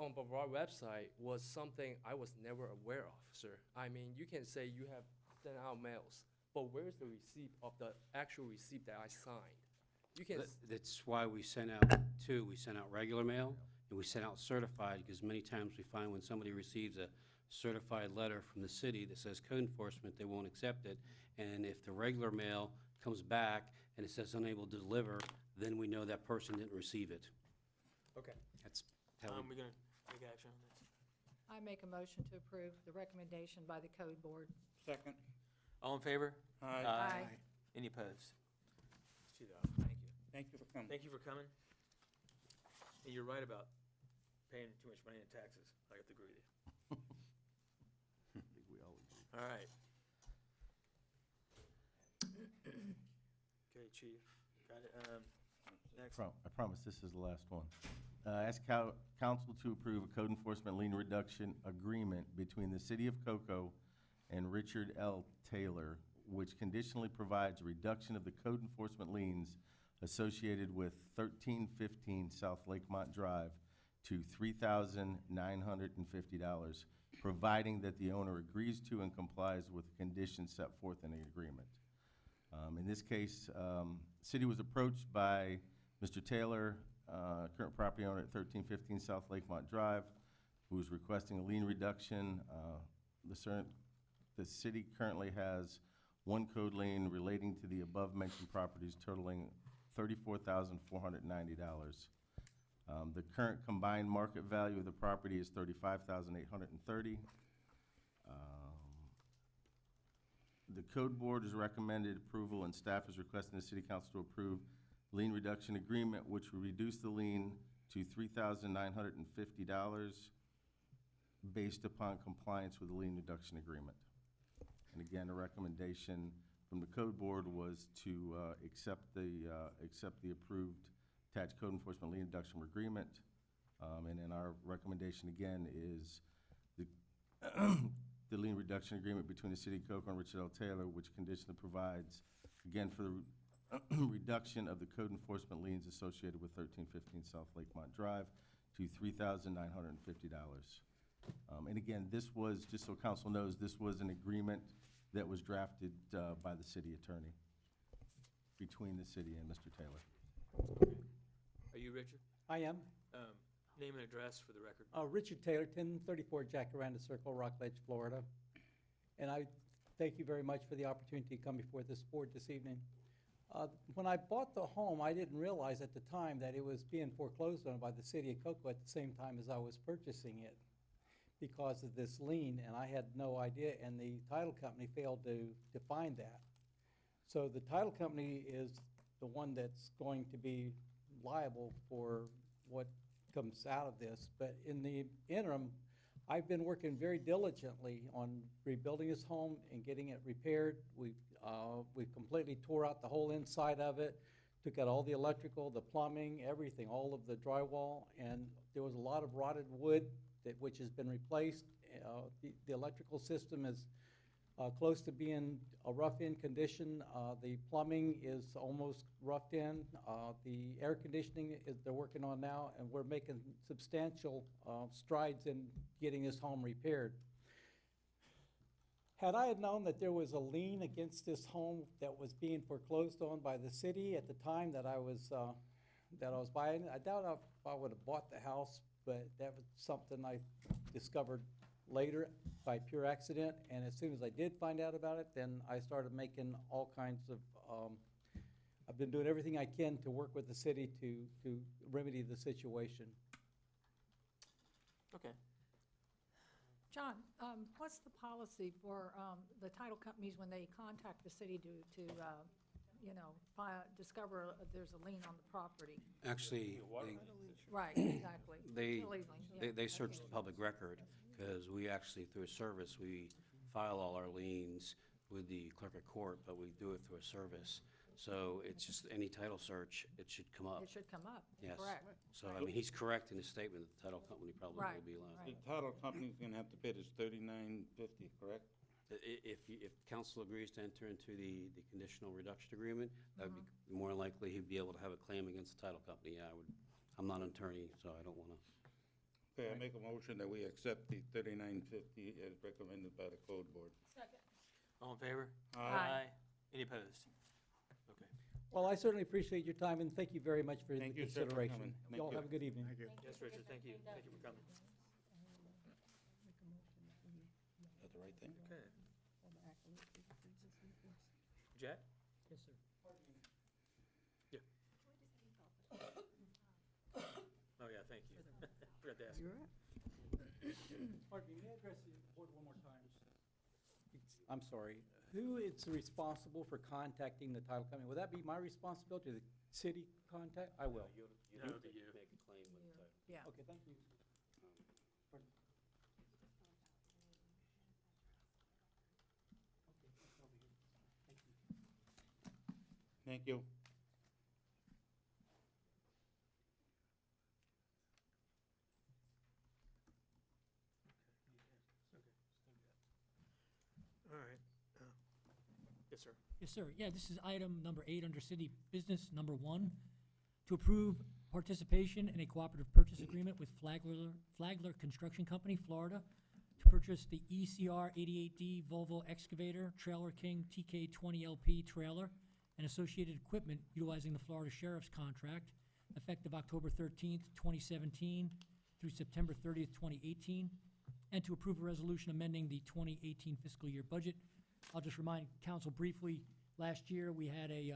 On Brevard website was something I was never aware of, sir. I mean, you can say you have sent out mails, but where's the receipt of the actual receipt that I signed? You can, That's why we sent out two. We sent out regular mail, and we sent out certified, because many times we find when somebody receives a certified letter from the city that says code enforcement, they won't accept it. And if the regular mail comes back and it says unable to deliver, then we know that person didn't receive it. okay. That's how we We're gonna take action on this. I make a motion to approve the recommendation by the code board. Second. All in favor? Aye. Any opposed? Shoot off. Thank you. Thank you for coming. Thank you for coming. And you're right about paying too much money in taxes. I have to agree with you. I think we all agree. All right. Okay, Chief, got it. Next. I promise this is the last one. Ask council to approve a code enforcement lien reduction agreement between the City of Cocoa and Richard L. Taylor, which conditionally provides a reduction of the code enforcement liens associated with 1315 South Lakemont Drive to $3,950, providing that the owner agrees to and complies with the conditions set forth in the agreement. In this case, city was approached by Mr. Taylor, current property owner at 1315 South Lakemont Drive, who is requesting a lien reduction. The city currently has one code lien relating to the above-mentioned properties totaling $34,490. The current combined market value of the property is $35,830. The code board has recommended approval, and staff is requesting the city council to approve lien reduction agreement, which will reduce the lien to $3,950 based upon compliance with the lien reduction agreement. And again, a recommendation from the code board was to accept the approved attached code enforcement lien reduction agreement. And then our recommendation again is the lien reduction agreement between the City of Cocoa and Richard L. Taylor, which conditionally provides, again, for the reduction of the code enforcement liens associated with 1315 South Lakemont Drive to $3,950. And again, this was, just so council knows, this was an agreement that was drafted by the city attorney between the city and Mr. Taylor. Are you Richard? I am. Name and address for the record. Richard Taylor, 1034 Jacaranda Circle, Rockledge, Florida. And I thank you very much for the opportunity to come before this board this evening. When I bought the home, I didn't realize at the time that it was being foreclosed on by the City of Cocoa at the same time as I was purchasing it because of this lien, and I had no idea, and the title company failed to find that. So the title company is the one that's going to be liable for what comes out of this. But in the interim, I've been working very diligently on rebuilding this home and getting it repaired. We've completely tore out the whole inside of it, took out all the electrical, the plumbing, everything, all of the drywall, and there was a lot of rotted wood which has been replaced. The electrical system is close to being a rough-in condition. The plumbing is almost roughed in. The air conditioning they're working on now, and we're making substantial strides in getting this home repaired. Had I had known that there was a lien against this home that was being foreclosed on by the city at the time that I was buying it, I doubt if I would have bought the house, but that was something I discovered later by pure accident, and as soon as I did find out about it, then I started making all kinds of, I've been doing everything I can to work with the city to remedy the situation. Okay. John, what's the policy for the title companies when they contact the city to discover there's a lien on the property? Actually, Right, exactly. they, Utility lien, yeah. they search the public record, because we actually, through a service, we file all our liens with the clerk of court, but we do it through a service. So it's just any title search, it should come up. It should come up, Yes. correct. So, I mean, he's correct in his statement that the title company probably Right, will be allowed. The title company's gonna have to pay this $39.50, correct? If council agrees to enter into the conditional reduction agreement, that would be more likely he'd be able to have a claim against the title company. Yeah, I'm not an attorney, so I don't wanna. Okay, I make a motion that we accept the $39.50 as recommended by the code board. Second. All in favor? Aye. Any opposed? Okay. Well, I certainly appreciate your time, and thank you very much for the Thank you, sir, for consideration. coming. Thank Y'all you. have a good evening. Thank you. Yes, Richard, thank you. Thank you for coming. Is that the right thing? Okay. Jack? Yes, sir. Yeah. Oh, yeah, thank you. Forgot to ask. You're right. Pardon me, may I address the board one more time? I'm sorry. Who is responsible for contacting the title company? Would that be my responsibility, the city contact? I will. You No, have to you. make a claim with the title. Yeah. Okay, thank you. Pardon? Okay, that's over here. Thank you. Thank you. All right. Yes, sir. Yes, sir. Yeah, this is item number 8 under city business, number 1, to approve participation in a cooperative purchase agreement with Flagler Construction Company, Florida, to purchase the ECR 88D Volvo excavator, Trailer King TK20LP trailer, and associated equipment utilizing the Florida Sheriff's contract, effective October 13th, 2017 through September 30th, 2018, and to approve a resolution amending the 2018 fiscal year budget. I'll just remind council briefly, last year we had a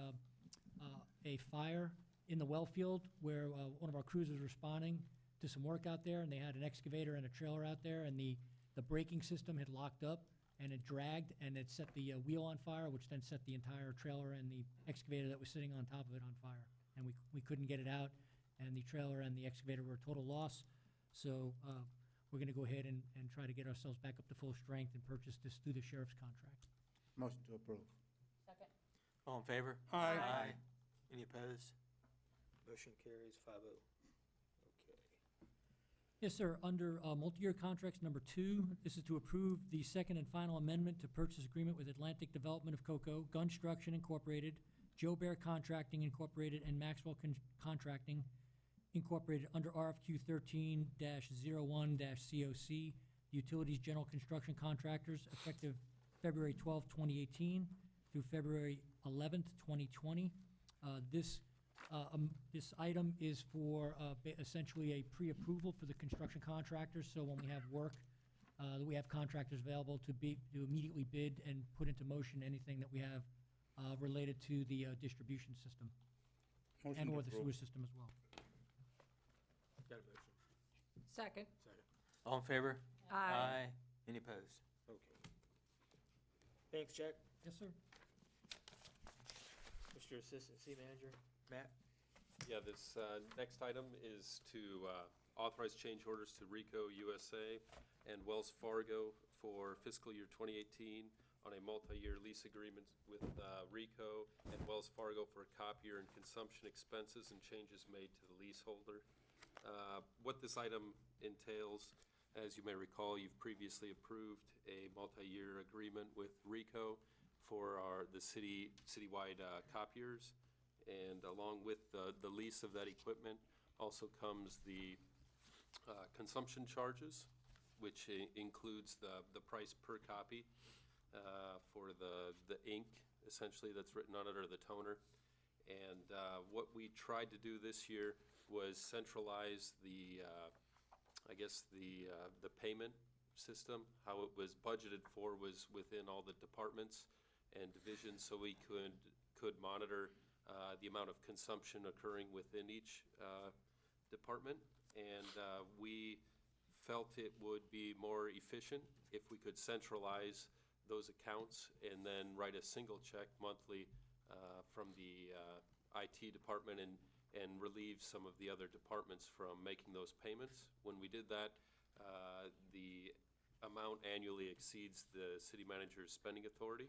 fire in the well field where one of our crews was responding to some work out there, and they had an excavator and a trailer out there, and the braking system had locked up, and it dragged, and it set the wheel on fire, which then set the entire trailer and the excavator that was sitting on top of it on fire. And we couldn't get it out, and the trailer and the excavator were a total loss. So we're gonna go ahead and try to get ourselves back up to full strength and purchase this through the sheriff's contract. Motion to approve. Second. All in favor? Aye. Any opposed? Motion carries 5-0. Okay. Yes, sir. Under multi-year contracts number 2, this is to approve the second and final amendment to purchase agreement with Atlantic Development of Cocoa, Gunstruction Incorporated, Joe Bear Contracting Incorporated, and Maxwell Contracting Incorporated under RFQ 13-01-COC, Utilities General Construction Contractors, effective February 12, 2018 through February 11th, 2020. This item is for essentially a pre-approval for the construction contractors, so when we have work, we have contractors available to immediately bid and put into motion anything that we have related to the distribution system Motion and to or the sewer approve. system as well. Got a motion. Second. Second. All in favor? Aye. Any opposed? Okay. Thanks, Jack. Yes, sir. Mr. Assistant City Manager, Matt? Yeah, this next item is to authorize change orders to Rico USA and Wells Fargo for fiscal year 2018 on a multi-year lease agreement with Rico and Wells Fargo for copier and consumption expenses and changes made to the leaseholder. What this item entails, as you may recall, you've previously approved a multi-year agreement with Rico for the citywide copiers. And along with the lease of that equipment also comes the consumption charges, which includes the price per copy for the ink, essentially, that's written on it, or the toner. And what we tried to do this year was centralize the payment, system. How it was budgeted for was within all the departments and divisions, so we could monitor the amount of consumption occurring within each department. And we felt it would be more efficient if we could centralize those accounts and then write a single check monthly from the IT department and relieve some of the other departments from making those payments. When we did that, the amount annually exceeds the city manager's spending authority,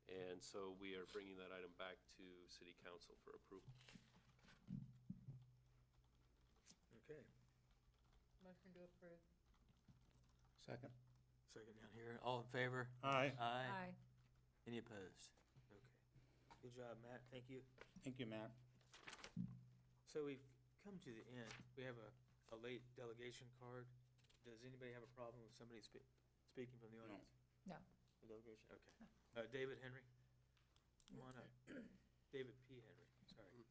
and so we are bringing that item back to city council for approval. Okay. Motion to approve. Second. Second down here. All in favor? Aye. Aye. Any opposed? Okay. Good job, Matt. Thank you. Thank you, Matt. So we've come to the end. We have a late delegation card. Does anybody have a problem with somebody speaking from the audience? No. The delegation, okay. David Henry, come on up. David P. Henry, sorry.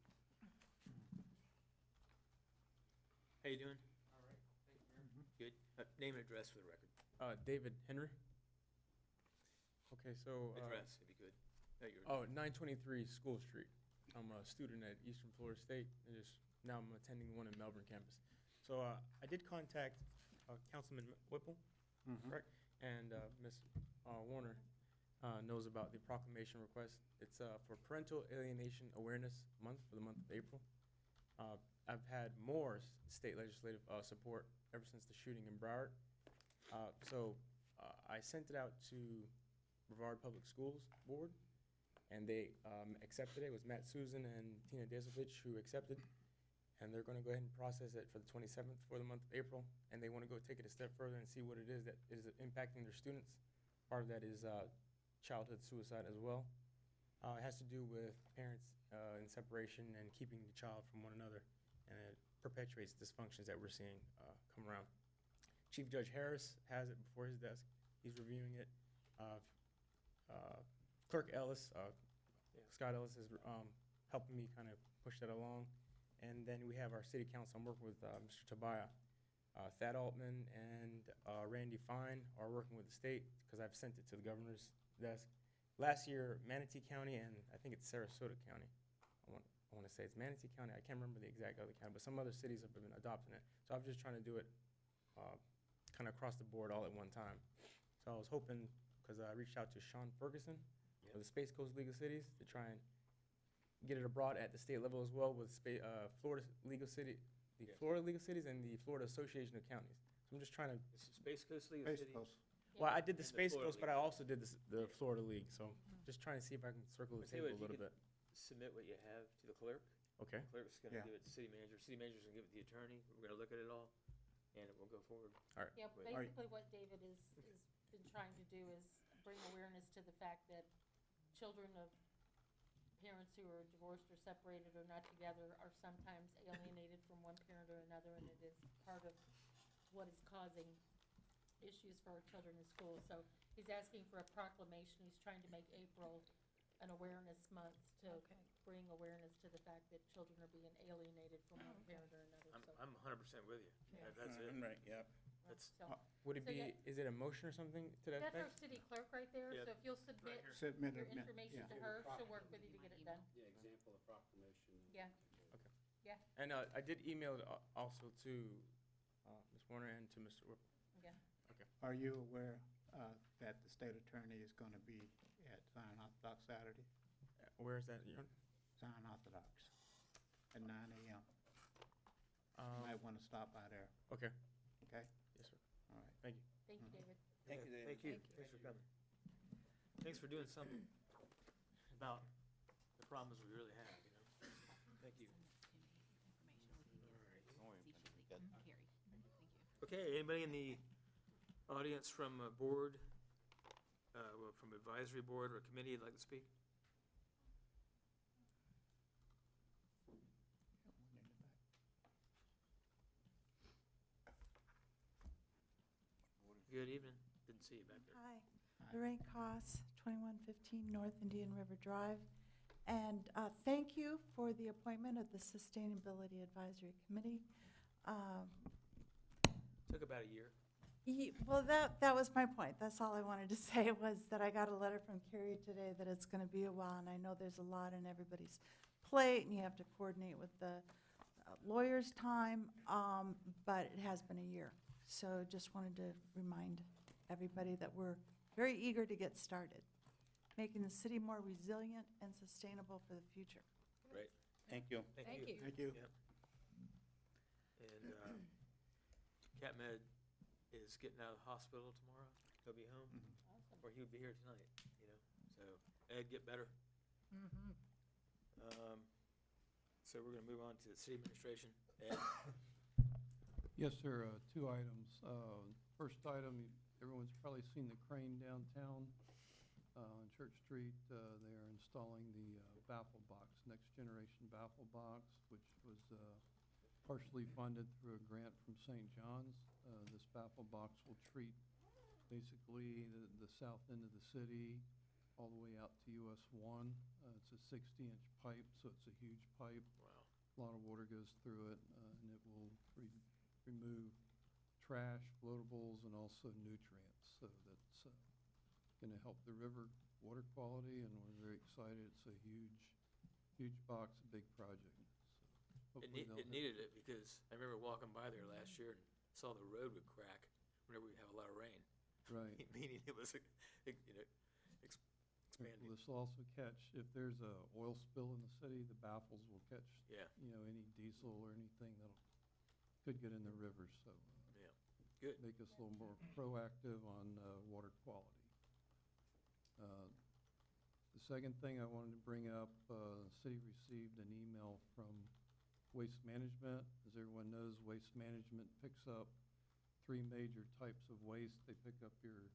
How you doing? All right, thank you, Mayor. Good. Name and address for the record. David Henry. Okay, so. Address, if you could. Oh, 923 School Street. I'm a student at Eastern Florida State, and now I'm attending the one in Melbourne campus. So I did contact Councilman Whipple, correct? And Ms. Warner knows about the proclamation request. It's for Parental Alienation Awareness Month for the month of April. I've had more state legislative support ever since the shooting in Broward. So I sent it out to Brevard Public Schools Board, and they accepted it. It was Matt Susan and Tina Desovich who accepted, and they're going to go ahead and process it for the 27th for the month of April, and they want to go take it a step further and see what it is that is impacting their students. Part of that is childhood suicide as well. It has to do with parents in separation and keeping the child from one another, and it perpetuates dysfunctions that we're seeing come around. Chief Judge Harris has it before his desk. He's reviewing it. Clerk Ellis, Scott Ellis is helping me kind of push that along. And then we have our city council. I'm working with Mr. Tobiah. Thad Altman and Randy Fine are working with the state because I've sent it to the governor's desk. Last year, Manatee County and I think it's Sarasota County. I want to say it's Manatee County. I can't remember the exact other county, but some other cities have been adopting it. So I'm just trying to do it kind of across the board all at one time. So I was hoping, because I reached out to Sean Ferguson of the Space Coast League of Cities to try and get it abroad at the state level as well with Florida League of Cities, the Florida League of Cities and the Florida Association of Counties. So I'm just trying to. This is Space Coast League of Cities? Well, I did the And Space Florida Coast, but I also did the Florida League. So just trying to see if I can circle the table a little bit. Submit what you have to the clerk. Okay. The clerk's going to give it to city manager. City manager's going to give it to the attorney. We're going to look at it all, and it will go forward. All right. Yeah, basically what David has been trying to do is bring awareness to the fact that children of parents who are divorced or separated or not together are sometimes alienated from one parent or another, and it is part of what is causing issues for our children in school. So he's asking for a proclamation. He's trying to make April an awareness month to bring awareness to the fact that children are being alienated from one parent or another. I'm 100% with you. Yeah. That's it. Right, yep. That's, Would it So be, yeah. is it a motion or something to that That's our effect? city clerk right there, Yeah. so if you'll submit Submit your it, information yeah. to her, she'll work with you to get it done. Yeah, example of proclamation. Yeah. Okay. Yeah, And I did email it also to Ms. Warner and to Mr. Whipple. yeah. Okay. Are you aware that the state attorney is going to be at Zion Orthodox Saturday? Where is that, Your Honor? Zion Orthodox at 9 a.m. You might want to stop by there, Okay. okay? Yes, sir. All right. Thank you. Thank you, David. Thank you, David. Thank you. Thanks for coming. Thanks for doing something about the problems we really have, you know? Thank you. Okay, anybody in the audience from a board, from advisory board or committee would like to speak? Good evening. Didn't see you back there. Hi, Lorraine Koss, 2115 North Indian River Drive. And thank you for the appointment of the Sustainability Advisory Committee. Took about a year. Well, that was my point. That's all I wanted to say, was that I got a letter from Carrie today that it's going to be a while, and I know there's a lot on everybody's plate, and you have to coordinate with the lawyer's time, but it has been a year. So just wanted to remind everybody that we're very eager to get started, making the city more resilient and sustainable for the future. Great. Thank you. Thank you. Thank you. Yep. And CapMed is getting out of the hospital tomorrow. He'll be home, or he'll be here tonight, you know. So Ed, get better. So we're gonna move on to the city administration. Ed? Yes, sir, two items. First item, everyone's probably seen the crane downtown on Church Street. They are installing the baffle box, next generation baffle box, which was partially funded through a grant from St. John's. This baffle box will treat basically the south end of the city all the way out to US 1. It's a 60-inch pipe, so it's a huge pipe. Wow. A lot of water goes through it, and it will remove trash, floatables, and also nutrients. So that's going to help the river water quality, and we're very excited. It's a huge box, a big project. So hopefully It needed it, because I remember walking by there last year and saw the road would crack whenever we have a lot of rain. Right. Meaning it was, expanding. This will also catch, if there's a oil spill in the city, the baffles will catch, Yeah. any diesel or anything that could get in the river. So Yeah, good. make us a little more proactive on water quality. The second thing I wanted to bring up, the city received an email from Waste Management. As everyone knows, Waste Management picks up three major types of waste. They pick up your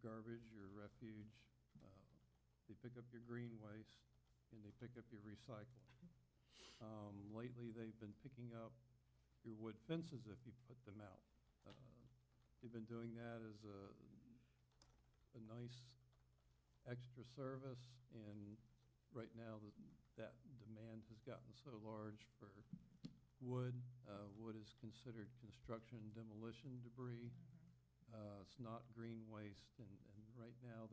garbage, your refuge, they pick up your green waste, and they pick up your recycling. Lately, they've been picking up your wood fences if you put them out. They've been doing that as a nice extra service, and right now that demand has gotten so large for wood. Wood is considered construction and demolition debris. It's not green waste, and right now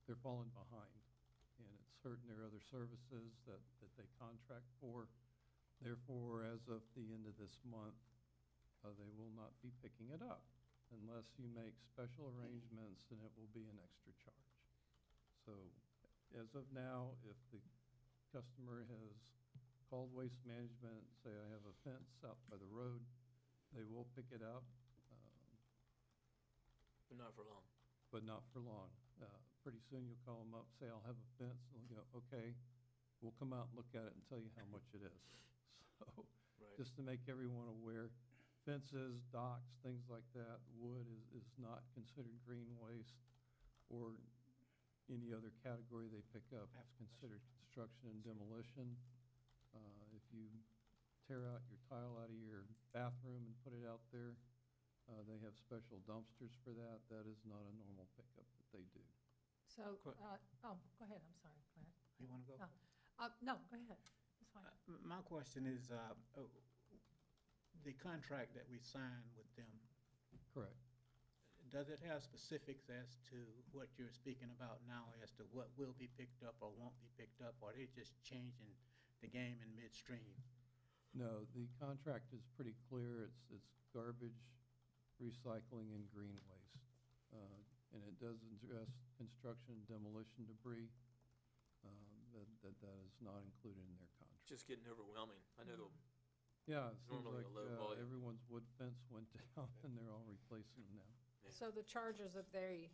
they're falling behind, and it's hurting their other services that they contract for. Therefore, as of the end of this month, they will not be picking it up unless you make special arrangements, and it will be an extra charge. So as of now, if the customer has called Waste Management and say, I have a fence out by the road, they will pick it up. But not for long. But not for long. Pretty soon you'll call them up, say, I'll have a fence, and they'll go, okay, we'll come out and look at it and tell you how much it is. So, Right. just to make everyone aware, fences, docks, things like that, wood is not considered green waste or any other category they pick up. It's considered construction and demolition. If you tear out your tile out of your bathroom and put it out there, they have special dumpsters for that. That is not a normal pickup that they do. So, go ahead, I'm sorry, go ahead. You want to go? No, go ahead, it's fine. My question is, the contract that we signed with them, Correct. does it have specifics as to what you're speaking about now, as to what will be picked up or won't be picked up, or are they just changing the game in midstream? No, the contract is pretty clear. It's garbage, recycling, and green waste. And it does address construction and demolition debris. That is not included in their contract. Just getting overwhelming. I know Yeah, it seems Normally like a low volume. everyone's wood fence went down, and they're all replacing them now. So the charges that they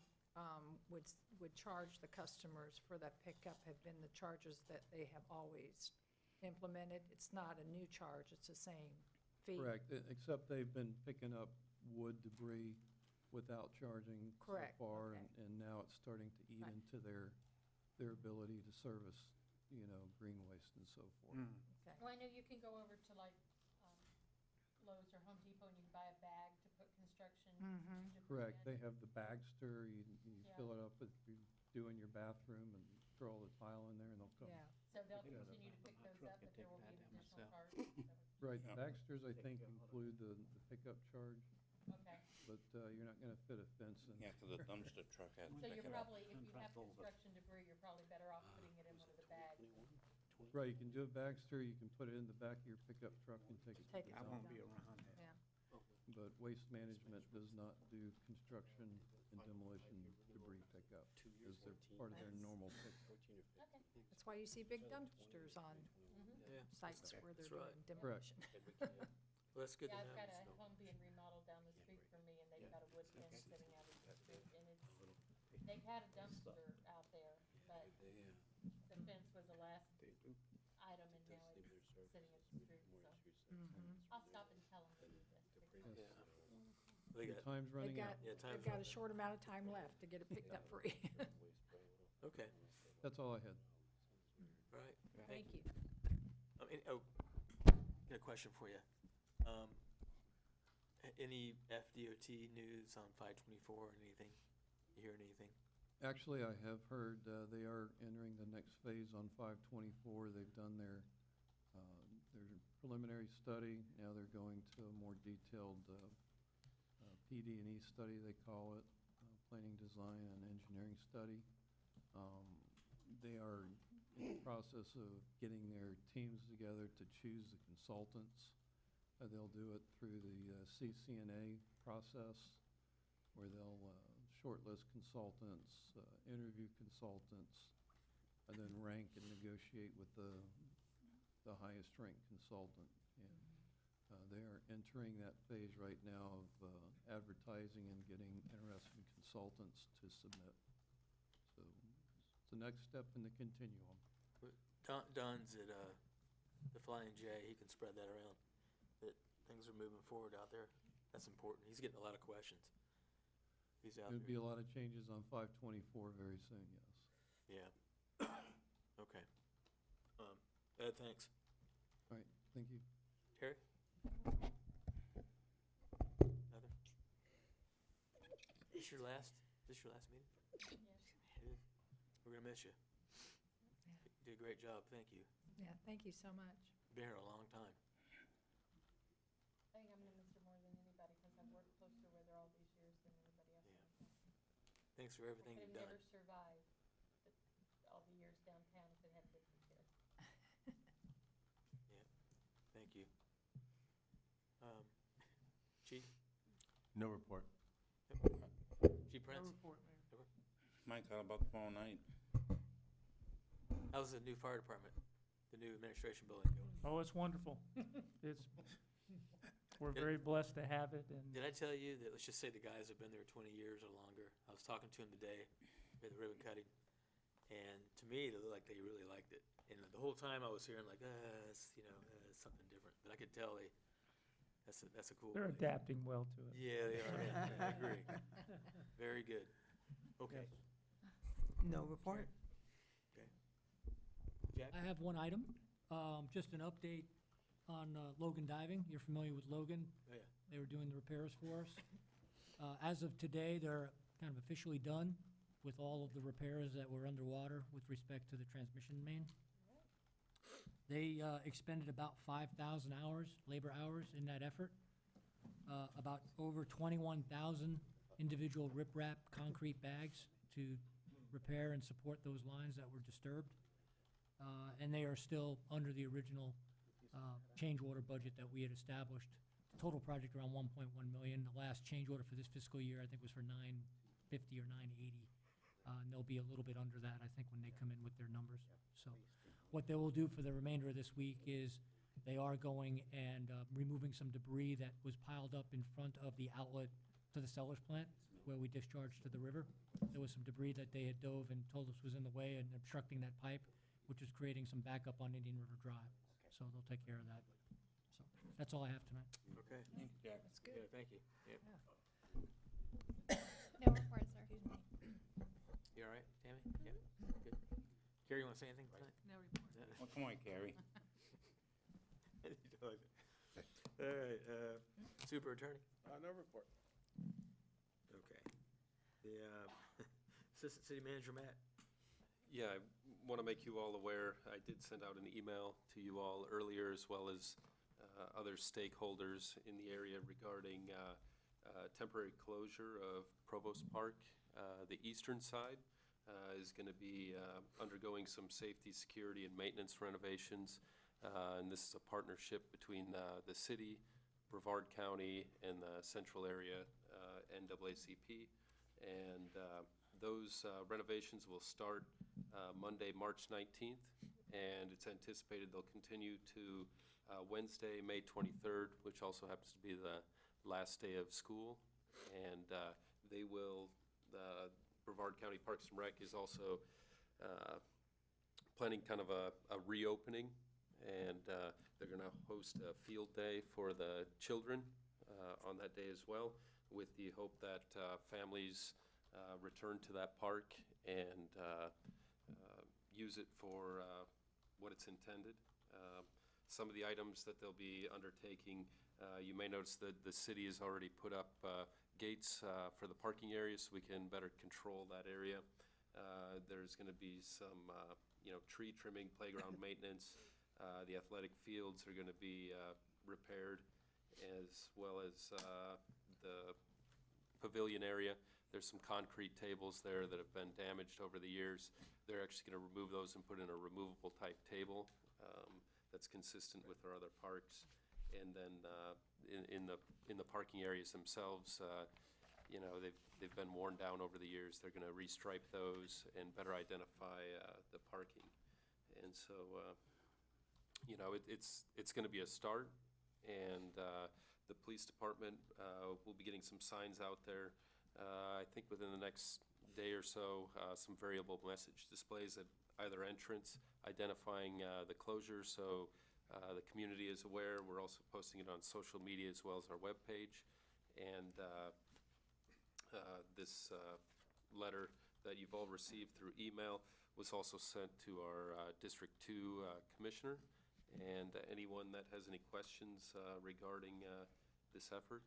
would charge the customers for that pickup have been the charges that they have always implemented? It's not a new charge, it's the same fee? Correct, except they've been picking up wood debris without charging so Correct, far, okay. and now it's starting to eat Right. into their ability to service, green waste and so forth. Okay. Well, I know you can go over to like Lowe's or Home Depot and you can buy a bag to put construction debris Correct, in. they have the Bagster, you Yeah. fill it up if you're doing your bathroom and throw all the tile in there, and they'll come. Yeah. So they'll Yeah. continue to pick those up, but there will be an additional charge. Right, the Bagsters, I think, include the pickup charge. Okay. but you're not gonna fit a fence in. Yeah, 'cause the dumpster truck has to So pick you're it up. probably, if you have construction debris, you're probably better off putting it in one of the bags. Right, you can do a bag store, you can put it in the back of your pickup truck and take it to Take the it I dump. won't be around that. Yeah. But Waste Management does not do construction and demolition debris pickup, is their, part of their normal pickup. Okay. That's why you see big dumpsters on Yeah. sites where they're That's right. doing Correct. demolition. Well, that's good to Yeah, know. I've got a home being remodeled down the street from me, and they've got a wood fence sitting out in the street, and it's, they've had a dumpster out there, but the fence was the last item, and now it's sitting at the street, so. I'll stop and tell them they need to fix it. Yes. They Your got, time's They've running got, out. Yeah, time's they've got a running out. short amount of time left to get it picked up free. okay, That's all I had. all right. Thank you. Got a question for you. Any FDOT news on 524 or anything? You hear anything? Actually, I have heard they are entering the next phase on 524. They've done their preliminary study. Now they're going to a more detailed PD&E study, they call it, planning, design, and engineering study. They are in the process of getting their teams together to choose the consultants. They'll do it through the CCNA process, where they'll shortlist consultants, interview consultants, and then rank and negotiate with the highest ranked consultant. And they are entering that phase right now of advertising and getting interested consultants to submit. So it's the next step in the continuum. Don's at the Flying J. He can spread that around, that things are moving forward out there. That's important. He's getting a lot of questions. He's out There'll be there. a lot of changes on 524 very soon, yes. Yeah. Okay. Thanks. All right, thank you. Terry? Nothing? This your last meeting? It is. We're gonna miss you. You did a great job. Thank you. Yeah, thank you so much. Been here a long time. I think I'm gonna miss her more than anybody, because I've worked closer with her all these years than anybody else. Yeah. Thanks for everything Could you've have done. never survived all the years downtown if it hadn't been for Terry. Yeah. Thank you. Chief? No report. Chief Prince? Mike, how about tomorrow night? How's the new fire department, the new administration building going? Oh, it's wonderful. We're very blessed to have it, and Did I tell you that, let's just say the guys have been there 20 years or longer? I was talking to them today at the ribbon cutting, and to me, they looked like they really liked it. And the whole time I was hearing like, it's, it's something different. But I could tell that's a cool they're place. adapting well to it. Yeah, they are. Yeah, I agree. Very good. Okay. No report? Okay. Jack? I have one item, just an update on Logan Diving. You're familiar with Logan? Oh, yeah. They were doing the repairs for us. As of today, they're kind of officially done with all of the repairs that were underwater with respect to the transmission main. They expended about 5,000 hours, labor hours, in that effort. About over 21,000 individual riprap concrete bags to repair and support those lines that were disturbed. And they are still under the original change order budget that we had established. The total project around 1.1 million. The last change order for this fiscal year, I think, was for 950 or 980. And they'll be a little bit under that, I think, when they come in with their numbers. So what they will do for the remainder of this week is they are going and removing some debris that was piled up in front of the outlet to the Sellers plant where we discharged to the river. There was some debris that they had dove and told us was in the way and obstructing that pipe, which was creating some backup on Indian River Drive. So they'll take care of that. So that's all I have tonight. Okay. Thank you, Jack. That's good. Yeah, thank you. Yep. No report, sir. You all right, Tammy? Yeah. Good. Carrie, you want to say anything tonight? No report. Well, come on, Carrie. All right, super attorney? No report. Okay. The assistant city manager, Matt? Yeah, I want to make you all aware, I did send out an email to you all earlier, as well as other stakeholders in the area regarding temporary closure of Provost Park. The eastern side is going to be undergoing some safety, security, and maintenance renovations. And this is a partnership between the city, Brevard County, and the central area NAACP. And those renovations will start Monday, March 19th, and it's anticipated they'll continue to Wednesday, May 23rd, which also happens to be the last day of school. And they will, the Brevard County Parks and Rec is also planning kind of a reopening, and they're going to host a field day for the children on that day as well, with the hope that families return to that park and use it for what it's intended. Some of the items that they'll be undertaking, you may notice that the city has already put up gates for the parking area so we can better control that area. There's going to be some tree trimming, playground maintenance. The athletic fields are going to be repaired, as well as the pavilion area. There's some concrete tables there that have been damaged over the years. They're actually going to remove those and put in a removable type table that's consistent with our other parks. And then in the parking areas themselves, they've been worn down over the years. They're going to restripe those and better identify the parking. And so, it's going to be a start. And the police department will be getting some signs out there. I think within the next day or so, some variable message displays at either entrance, identifying the closure so the community is aware. We're also posting it on social media as well as our webpage. And this letter that you've all received through email was also sent to our District 2 Commissioner. And anyone that has any questions regarding this effort,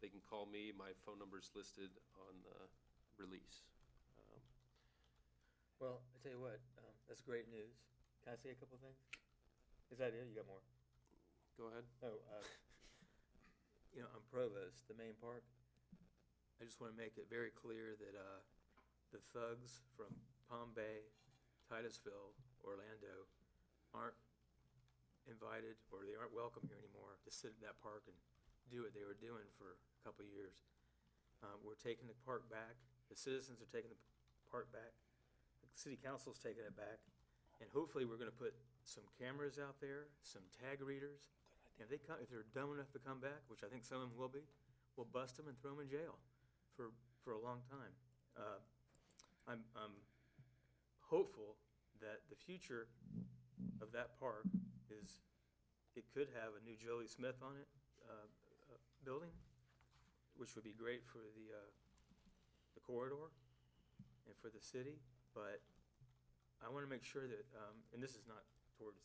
they can call me. My phone number is listed on the release. Well, I tell you what, that's great news. Can I say a couple things? Is that it? You got more? Go ahead. Oh, on Provost, the main park, I just want to make it very clear that the thugs from Palm Bay, Titusville, Orlando aren't invited, or they aren't welcome here anymore to sit at that park and do what they were doing for a couple of years. We're taking the park back. The citizens are taking the park back. The city council's taking it back. And hopefully we're going to put some cameras out there, some tag readers. And if they're dumb enough to come back, which I think some of them will be, we'll bust them and throw them in jail for a long time. I'm hopeful that the future of that park is, it could have a new Jolie Smith on it building, which would be great for the corridor and for the city. But I want to make sure that, and this is not towards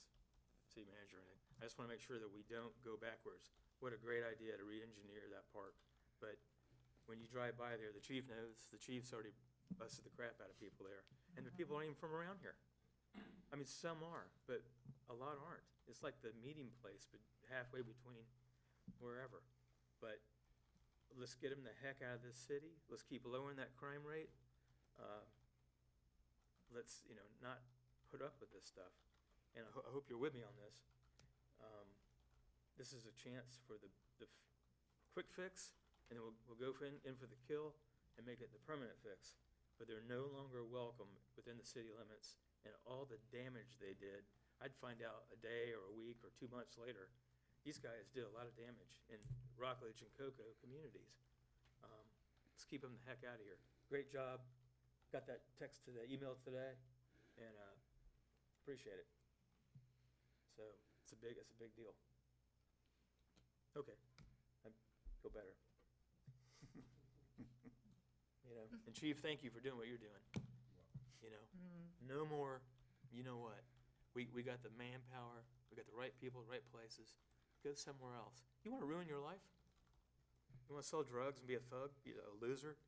city manager or anything, I just want to make sure that we don't go backwards. What a great idea to re-engineer that park. But when you drive by there, the chief knows, the chief's already busted the crap out of people there. And the people aren't even from around here. I mean, some are, but a lot aren't. It's like the meeting place, but halfway between wherever. But let's get them the heck out of this city. Let's keep lowering that crime rate. Let's, not put up with this stuff. And I hope you're with me on this. This is a chance for the quick fix, and then we'll go in for the kill and make it the permanent fix. But they're no longer welcome within the city limits. And all the damage they did, I'd find out a day or a week or 2 months later. These guys did a lot of damage in Rockledge and Cocoa communities. Let's keep them the heck out of here. Great job. Got that text to the email today, and appreciate it. So it's a big deal. Okay, I feel better. And Chief, thank you for doing what you're doing. No more, you know what? We got the manpower, we got the right people, the right places. Go somewhere else. You want to ruin your life? You want to sell drugs and be a thug, be a loser?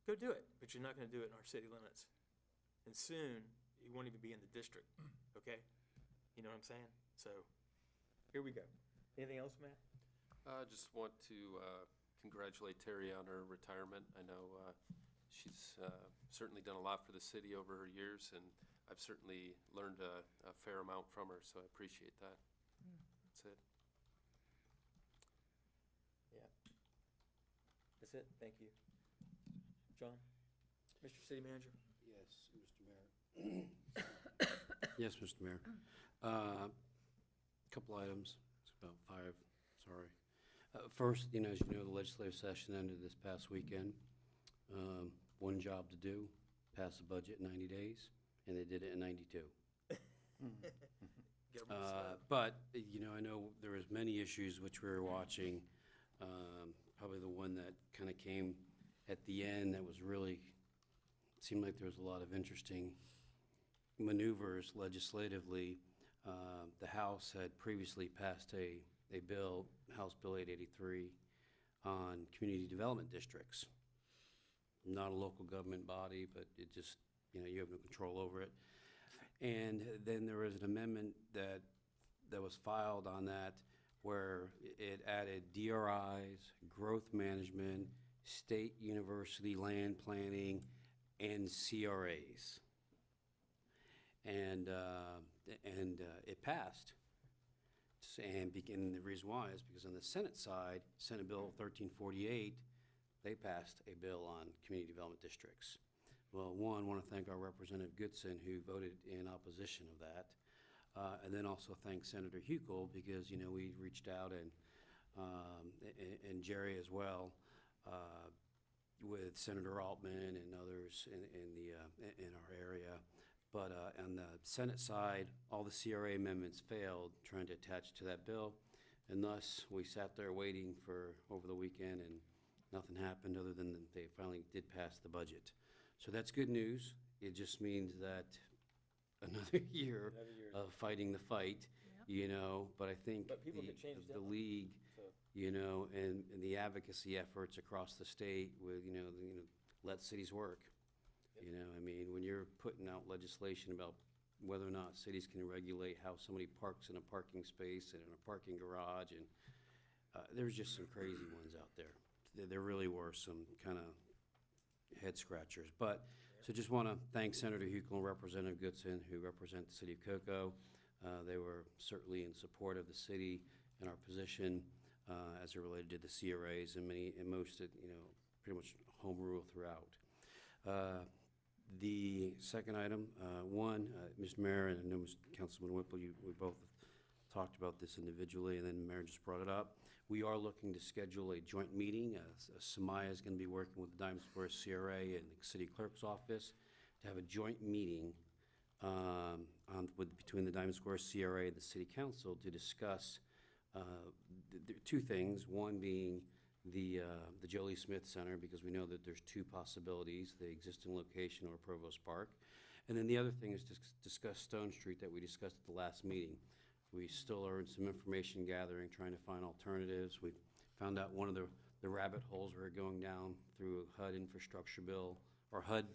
Go do it, but you're not going to do it in our city limits. And soon, you won't even be in the district, okay? You know what I'm saying? So, here we go. Anything else, Matt? I just want to congratulate Terry on her retirement. I know she's certainly done a lot for the city over her years, and I've certainly learned a fair amount from her, so I appreciate that. That's it. Yeah. That's it, thank you. John? Mr. City Manager? Yes, Mr. Mayor. Yes, Mr. Mayor. Couple items, it's about 5, sorry. First, as you know, the legislative session ended this past weekend. One job to do, pass the budget in 90 days, and they did it in 92. But, I know there was many issues which we were watching. Probably the one that kind of came at the end that was really, seemed like there was a lot of interesting maneuvers legislatively. The House had previously passed a bill, House Bill 883, on community development districts. Not a local government body, but it just, you have no control over it. And then there was an amendment that was filed on that where it added DRIs, growth management, state university land planning, and CRAs. And it passed. And the reason why is because on the Senate side, Senate Bill 1348, they passed a bill on community development districts. Well, one, I want to thank our Representative Goodson who voted in opposition of that. And then also thank Senator Huckel because, we reached out and Jerry as well, with Senator Altman and others in our area. But on the Senate side, all the CRA amendments failed trying to attach to that bill. And thus, we sat there waiting for over the weekend and nothing happened other than they finally did pass the budget. So that's good news. It just means that another year of fighting the fight, but I think But people could change the that. league, So- and the advocacy efforts across the state with, let cities work. When you're putting out legislation about whether or not cities can regulate how somebody parks in a parking space and in a parking garage, and there's just some crazy ones out there. There really were some kind of head scratchers. But, so just want to thank Senator Huckel and Representative Goodson, who represent the city of Cocoa. They were certainly in support of the city and our position as it related to the CRAs and most, pretty much home rule throughout. The second item, Mr. Mayor, and I know Councilman Whipple, we both talked about this individually, and then the mayor just brought it up. We are looking to schedule a joint meeting. Samaya is going to be working with the Diamond Square CRA and the city clerk's office to have a joint meeting between the Diamond Square CRA and the city council to discuss two things. One being the Jolie Smith Center, because we know that there's two possibilities, the existing location or Provost Park. And then the other thing is to discuss Stone Street that we discussed at the last meeting. We still are in some information gathering, trying to find alternatives. We found out one of the rabbit holes we were going down through HUD infrastructure bill, or HUD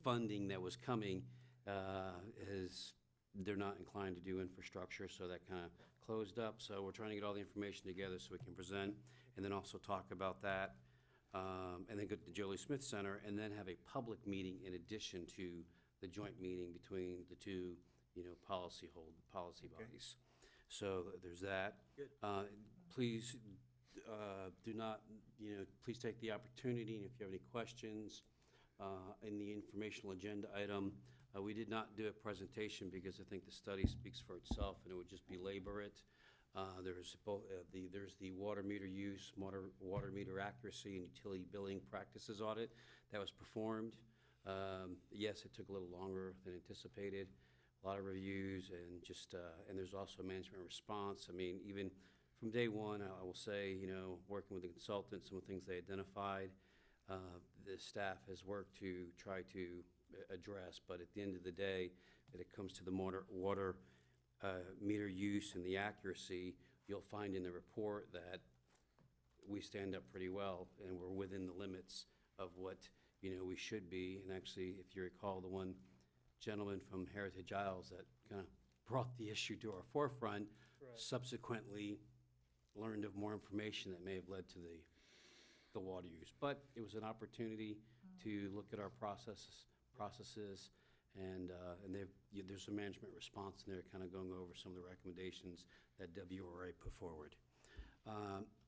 funding that was coming, they're not inclined to do infrastructure, so that kind of closed up. So we're trying to get all the information together so we can present, and then also talk about that, and then go to the Jolie Smith Center, and then have a public meeting in addition to the joint meeting between the two, policy bodies. So there's that. Good. Please do not, please take the opportunity, and if you have any questions in the informational agenda item, we did not do a presentation because I think the study speaks for itself and it would just belabor it. There's the water meter use, water meter accuracy, and utility billing practices audit that was performed. Yes, it took a little longer than anticipated. A lot of reviews and just, and there's also a management response. Even from day one, I will say, working with the consultants, some of the things they identified, the staff has worked to try to address, but at the end of the day, when it comes to the water meter use and the accuracy, you'll find in the report that we stand up pretty well and we're within the limits of what we should be. And actually, if you recall, the one gentleman from Heritage Isles that kind of brought the issue to our forefront subsequently learned of more information that may have led to the the water use. But it was an opportunity to look at our processes, and there's a management response in there, kind of going over some of the recommendations that WRA put forward.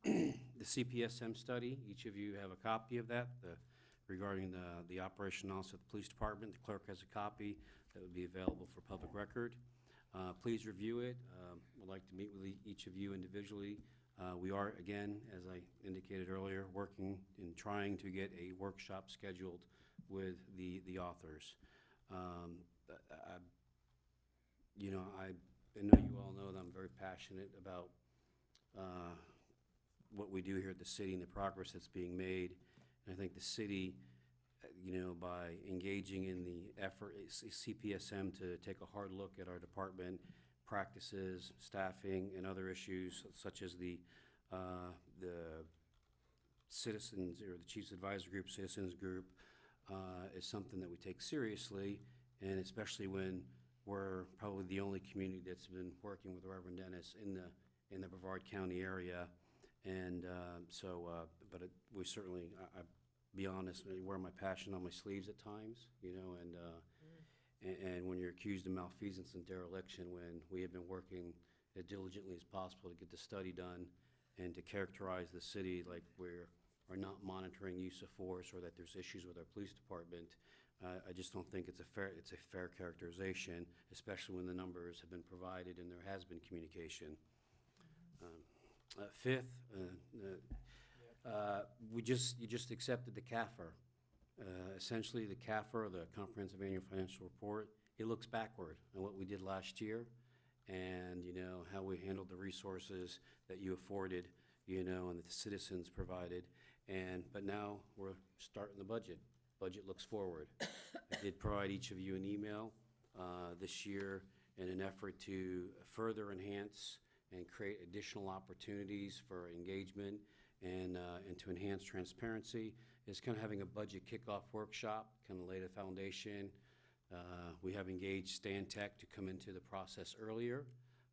The CPSM study, each of you have a copy of that, regarding the operation also at the police department. The clerk has a copy that would be available for public record. Please review it. I'd like to meet with each of you individually. We are, again, as I indicated earlier, working and trying to get a workshop scheduled with the authors. I know you all know that I'm very passionate about what we do here at the city and the progress that's being made. And I think the city, by engaging in the effort, CPSM, to take a hard look at our department practices, staffing, and other issues such as the citizens, or the Chiefs Advisory Group, Citizens Group, is something that we take seriously, and especially when we're probably the only community that's been working with Reverend Dennis in the Brevard County area. And we certainly, I be honest, I wear my passion on my sleeves at times, and when you're accused of malfeasance and dereliction, when we have been working as diligently as possible to get the study done and to characterize the city like we're not monitoring use of force, or that there's issues with our police department, I just don't think it's a fair characterization, especially when the numbers have been provided and there has been communication. Fifth, you just accepted the CAFR. Essentially, the CAFR, the Comprehensive Annual Financial Report, it looks backward on what we did last year, and how we handled the resources that you afforded, and that the citizens provided. But now we're starting the budget. Budget looks forward. I did provide each of you an email this year in an effort to further enhance and create additional opportunities for engagement and to enhance transparency. Is kind of having a budget kickoff workshop, kind of lay the foundation. We have engaged Stan Tech to come into the process earlier,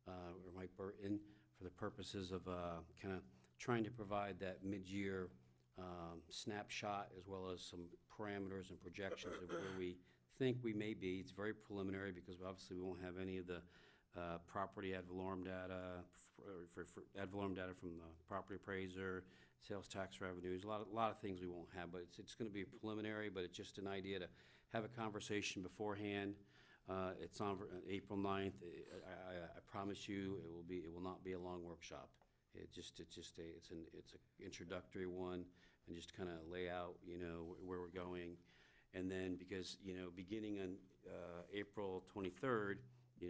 or Mike Burton, for the purposes of kind of trying to provide that mid-year snapshot, as well as some parameters and projections of where we think we may be. It's very preliminary because obviously we won't have any of the property ad valorem data, for ad valorem data from the property appraiser, sales tax revenues, a lot of things we won't have, but it's going to be preliminary, but it's just an idea to have a conversation beforehand. It's on April 9th. I promise you, it will not be a long workshop. It's an introductory one, and just kind of lay out, where we're going. And then because, beginning on April 23rd, the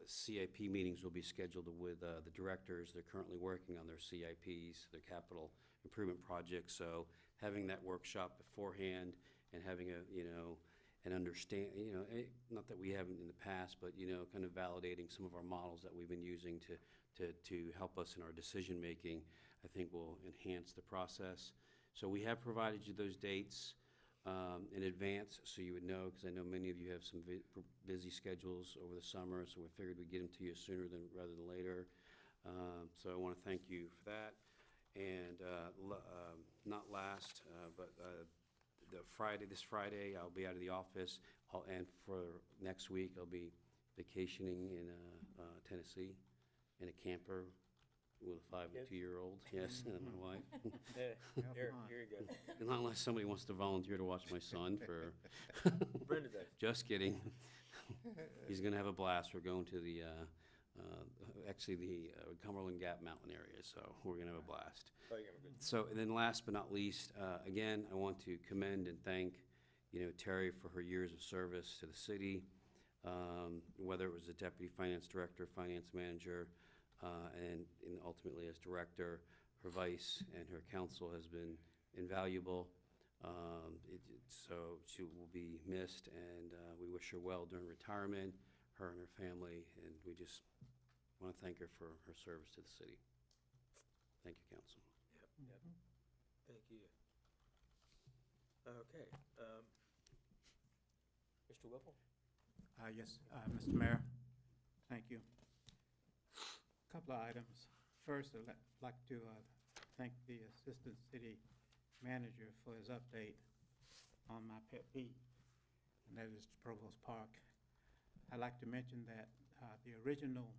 CIP meetings will be scheduled with the directors. They're currently working on their CIPs, their capital improvement projects. So having that workshop beforehand and having an understand, not that we haven't in the past, but, kind of validating some of our models that we've been using to help us in our decision-making, I think will enhance the process. So we have provided you those dates in advance, so you would know, because I know many of you have some busy schedules over the summer, so we figured we'd get them to you sooner rather than later. So I want to thank you for that. And not last, but this Friday, I'll be out of the office, and for next week, I'll be vacationing in Tennessee in a camper with a 5 and 2-year-old, yes, and my wife. Here you go. Not unless somebody wants to volunteer to watch my son for. Brenda does. Just kidding. He's going to have a blast. We're going to the Cumberland Gap Mountain area, so we're going to have a blast. Oh, you're gonna have a good So, and then last but not least, again, I want to commend and thank, Terry for her years of service to the city, whether it was a deputy finance director, finance manager, and ultimately as director. Her vice and her counsel has been invaluable. So she will be missed, and we wish her well during retirement, her and her family, and we just want to thank her for her service to the city. Thank you, council. Yep. Thank you. Okay. Mr. Whipple? Yes, Mr. Mayor, thank you. Couple of items. First, I'd like to thank the Assistant City manager for his update on my pet peeve, and that is Provost Park. I'd like to mention that the original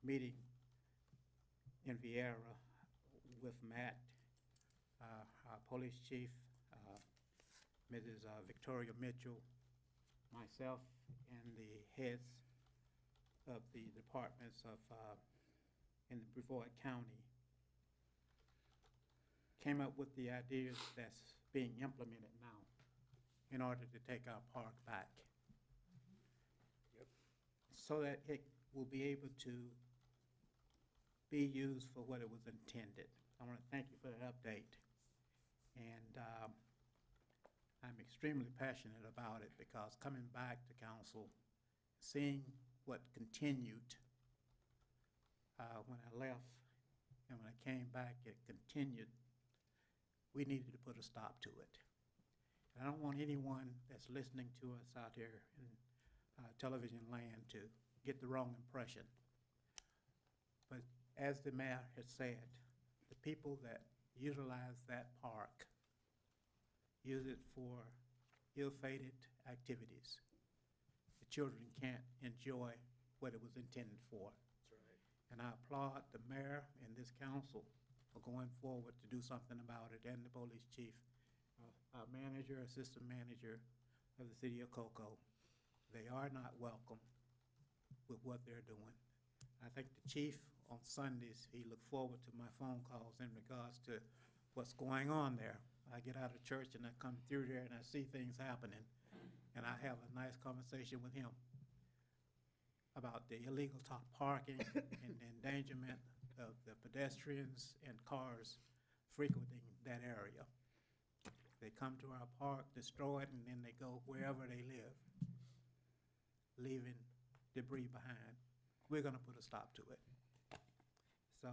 meeting in Viera with Matt, our police chief, Mrs. Victoria Mitchell, myself, and the heads of the departments of, in the Brevard County, came up with the ideas that's being implemented now in order to take our park back. So that it will be able to be used for what it was intended. I want to thank you for that update. And I'm extremely passionate about it because coming back to council, seeing what continued when I left and when I came back, it continued. We needed to put a stop to it. And I don't want anyone that's listening to us out here in television land to get the wrong impression. But as the mayor has said, the people that utilize that park use it for ill-fated activities. The children can't enjoy what it was intended for. That's right. And I applaud the mayor and this council for going forward to do something about it, and the police chief, our manager, assistant manager of the city of Cocoa. They are not welcome with what they're doing. I think the chief on Sundays, he looked forward to my phone calls in regards to what's going on there. I get out of church and I come through there and I see things happening, and I have a nice conversation with him about the illegal top parking and the endangerment of the pedestrians and cars frequenting that area. They come to our park, destroy it, and then they go wherever they live, leaving debris behind. We're gonna put a stop to it. So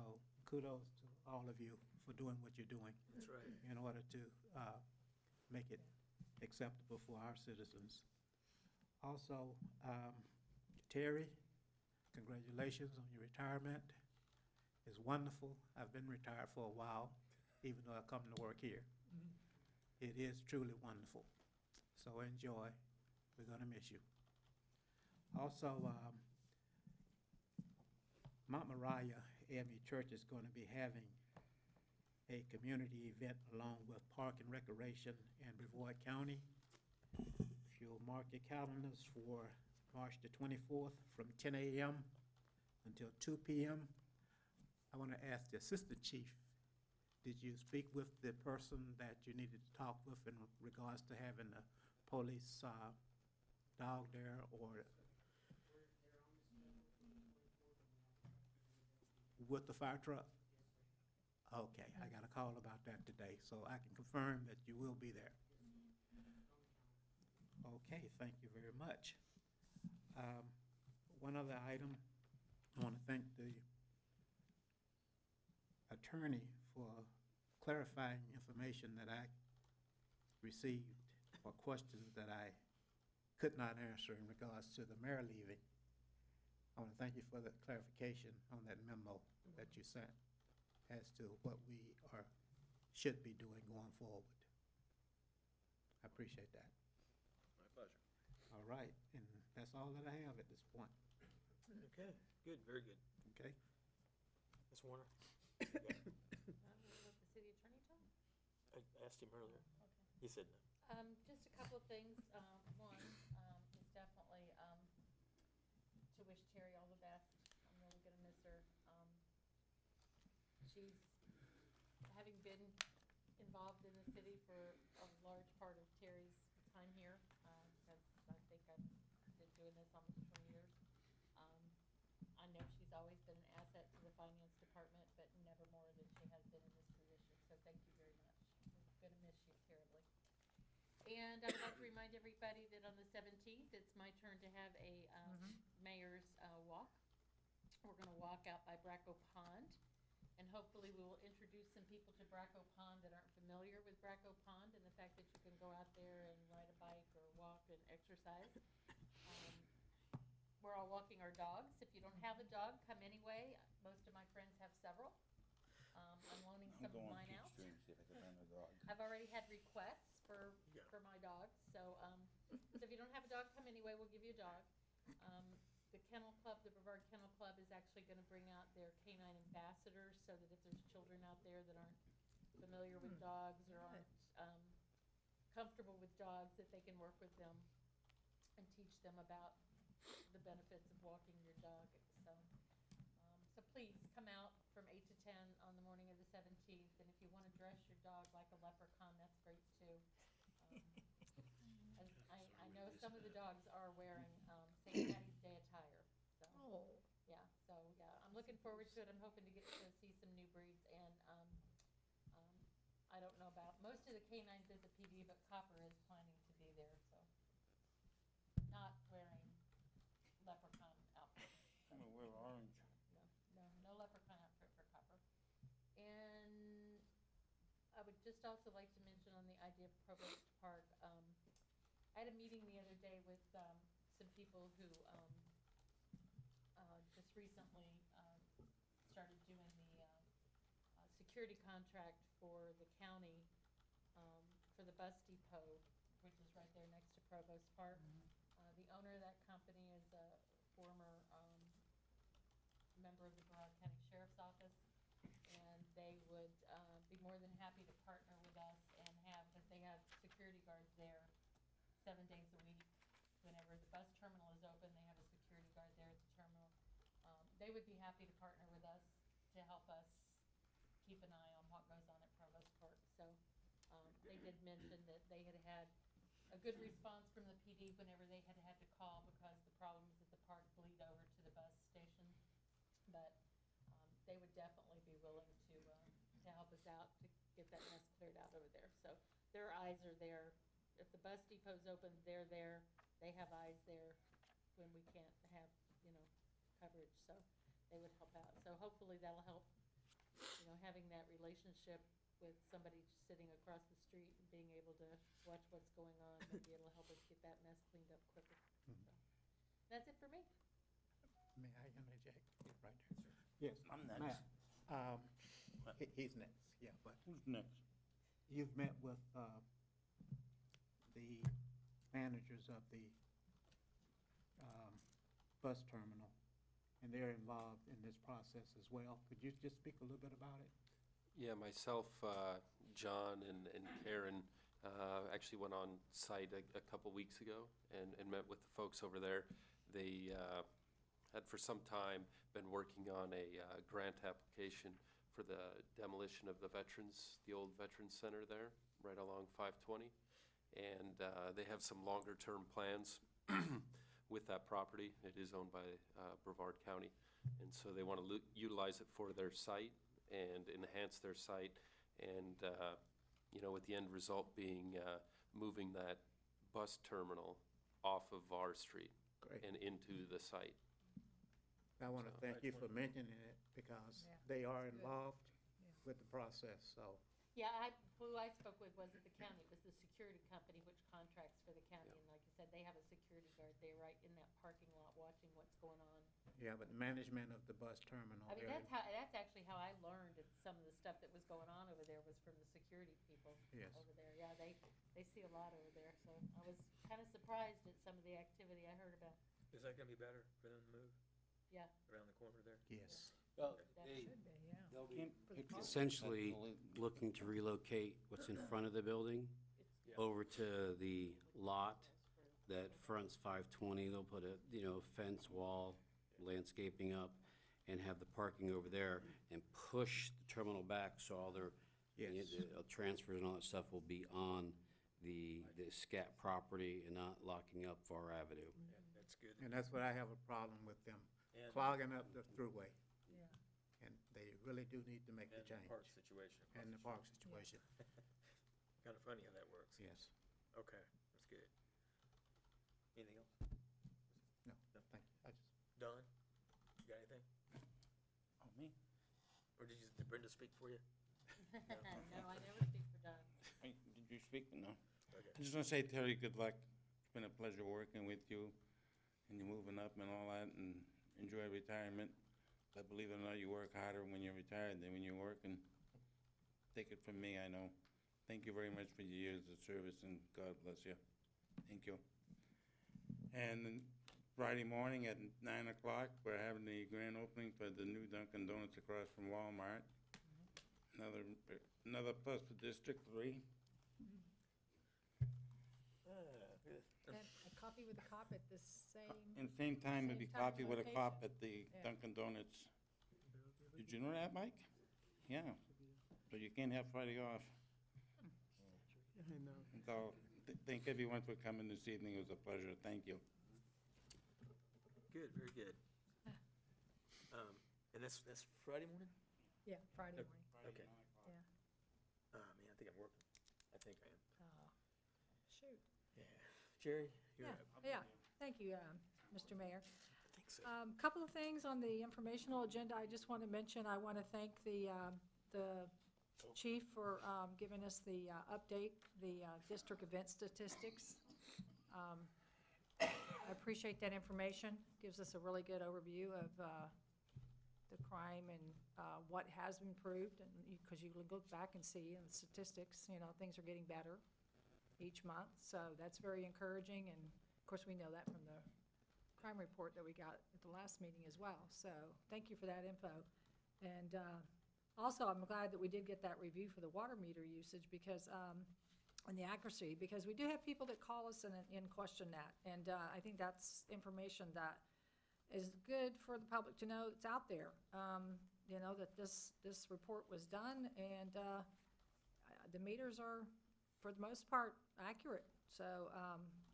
kudos to all of you for doing what you're doing. That's right. In order to make it acceptable for our citizens. Also, Terry, congratulations on your retirement. It's wonderful. I've been retired for a while, even though I come to work here. It is truly wonderful. So enjoy. We're gonna miss you. Also, Mount Moriah AME Church is going to be having a community event along with Park and Recreation and Brevard County. If you'll mark your calendars for March the 24th from 10 a.m. until 2 p.m. I want to ask the Assistant Chief, did you speak with the person that you needed to talk with in regards to having a police dog there, or with the fire truck? Okay, I got a call about that today, so I can confirm that you will be there. Okay, thank you very much. One other item, I want to thank the attorney for clarifying information that I received or questions that I could not answer in regards to the mayor leaving. I want to thank you for the clarification on that memo that you sent as to what we should be doing going forward. I appreciate that. My pleasure. All right, and that's all that I have at this point. Okay, good, very good. Okay? Ms. Warner? Let the city attorney talk? I asked him earlier. Okay. He said no. Just a couple of things. One is definitely to wish Terry all the best. I'm really gonna miss her. She's, having been involved in the city for a large part of Terry's time here, because I think I've been doing this almost 20 years. I know she's always been an asset to the finance department, but never more than she has been in this position. So thank you very much. We're gonna miss you terribly. And I would like to remind everybody that on the 17th, it's my turn to have a mayor's walk. We're gonna walk out by Bracco Pond, and hopefully we will introduce some people to Bracco Pond that aren't familiar with Bracco Pond and the fact that you can go out there and ride a bike or walk and exercise. We're all walking our dogs. If you don't have a dog, come anyway. Most of my friends have several. I'm loaning some of mine out. See if I can find a dog. I've already had requests for my dogs, so, so if you don't have a dog, come anyway, we'll give you a dog. The Kennel Club, the Brevard Kennel Club is actually gonna bring out their canine ambassadors, so that if there's children out there that aren't familiar with dogs or aren't, comfortable with dogs, that they can work with them and teach them about the benefits of walking your dog, so. So please, come out from 8 to 10 on the morning of the 17th, and if you want to dress your dog like a leprechaun, that's great too. I know some of the dogs are wearing St. Patty's Day attire, so. Yeah, so, yeah, I'm looking forward to it. I'm hoping to get to see some new breeds, and I don't know about most of the canines at the PD, but Copper is planning to be there, so. Not wearing leprechaun outfits. I'm gonna wear orange. No leprechaun outfit for Copper. And I would just also like to mention on the idea of Provost Park, I had a meeting the other day with some people who just recently started doing the security contract for the county for the bus depot, which is right there next to Provost Park. The owner of that company is a former member of the Brevard County Sheriff's Office, and they would be more than happy to partner with us and have, because they have security guards there 7 days a week. Whenever the bus terminal is open, they have a security guard there at the terminal. They would be happy to partner with us to help us keep an eye on what goes on at Provost Park. So they did mention that they had had a good response from the PD whenever they had had to call, because the problems at the park bleed over to the bus station. But they would definitely be willing to help us out to get that mess cleared out over there. So their eyes are there. If the bus depot's open, they're there. They have eyes there when we can't have, coverage. So they would help out. So hopefully that'll help, having that relationship with somebody sitting across the street and being able to watch what's going on. Maybe it'll help us get that mess cleaned up quicker. So that's it for me. May I interject? Right there. Yes. I'm next. Matt, he's next, yeah, but Who's next? you've met with the managers of the bus terminal, and they're involved in this process as well. Could you just speak a little bit about it? Yeah, myself, John, and Karen actually went on site a couple weeks ago and met with the folks over there. They had for some time been working on a grant application for the demolition of the old Veterans Center there, right along 520. And they have some longer-term plans with that property. It is owned by Brevard County. And so they want to utilize it for their site and enhance their site. And, with the end result being moving that bus terminal off of Var Street Great. and into the site. I want to So, thank you for mentioning it, because they are involved with the process, so. Yeah, who I spoke with wasn't the county, it was the security company which contracts for the county. And like I said, they have a security guard there right in that parking lot watching what's going on. Yeah, but the management of the bus terminal. I mean, they're- that's actually how I learned that some of the stuff that was going on over there was from the security people Yes. over there. Yeah, they see a lot over there, so I was kind of surprised at some of the activity I heard about. Is that gonna be better for them to move Yeah. around the corner there? Yes. Well, That they, should be, they'll be Can't- essentially looking to relocate what's in front of the building over to the lot that fronts 520. They'll put a, fence wall, landscaping up, and have the parking over there, and push the terminal back, so all their Yes. transfers and all that stuff will be on the SCAT property and not locking up Var Avenue. Yeah, that's good. And that's what I have a problem with them, And- clogging up the throughway. Yeah. And they really do need to make the And the change. park situation. And the park situation, Kind of funny how that works. yes. Okay, that's good. Anything else? No, thank you. I just, Don, you got anything? Oh, me? Or did Brenda speak for you? No, I never speak for Don. Did you speak? No. Okay. I just want to say, Terry, good luck. It's been a pleasure working with you, and you're moving up and all that, and enjoy retirement. But believe it or not, you work harder when you're retired than when you're working. Take it from me, I know. thank you very much for your years of service, and God bless you. Thank you. And then Friday morning at 9 o'clock, we're having the grand opening for the new Dunkin' Donuts across from Walmart. Another plus for District 3. And a coffee with a cop at the same. And same time, it'd be Same time coffee with a cop location. at the Yeah. Dunkin' Donuts. Did you know that, Mike? Yeah. So you can't have Friday off. I know. So, thank everyone for coming this evening. It was a pleasure. Thank you. Good, very good. And that's Friday morning? Yeah, Friday Okay. morning, Okay. yeah. Oh, man, I think I'm working. I think I am. Oh, shoot. Yeah. Jerry, you're Yeah, up. yeah, thank you, Mr. Mayor. I think so. Couple of things on the informational agenda I just want to mention. I want to thank the chief for giving us the update, the district event statistics. I appreciate that information. Gives us a really good overview of the crime and what has improved, and because you look back and see in the statistics, things are getting better each month, so that's very encouraging, and of course, we know that from the crime report that we got at the last meeting as well, so thank you for that info. And also, I'm glad that we did get that review for the water meter usage, because, and the accuracy, because we do have people that call us and question that, and I think that's information that is good for the public to know it's out there, that this report was done, and the meters are, for the most part, accurate. So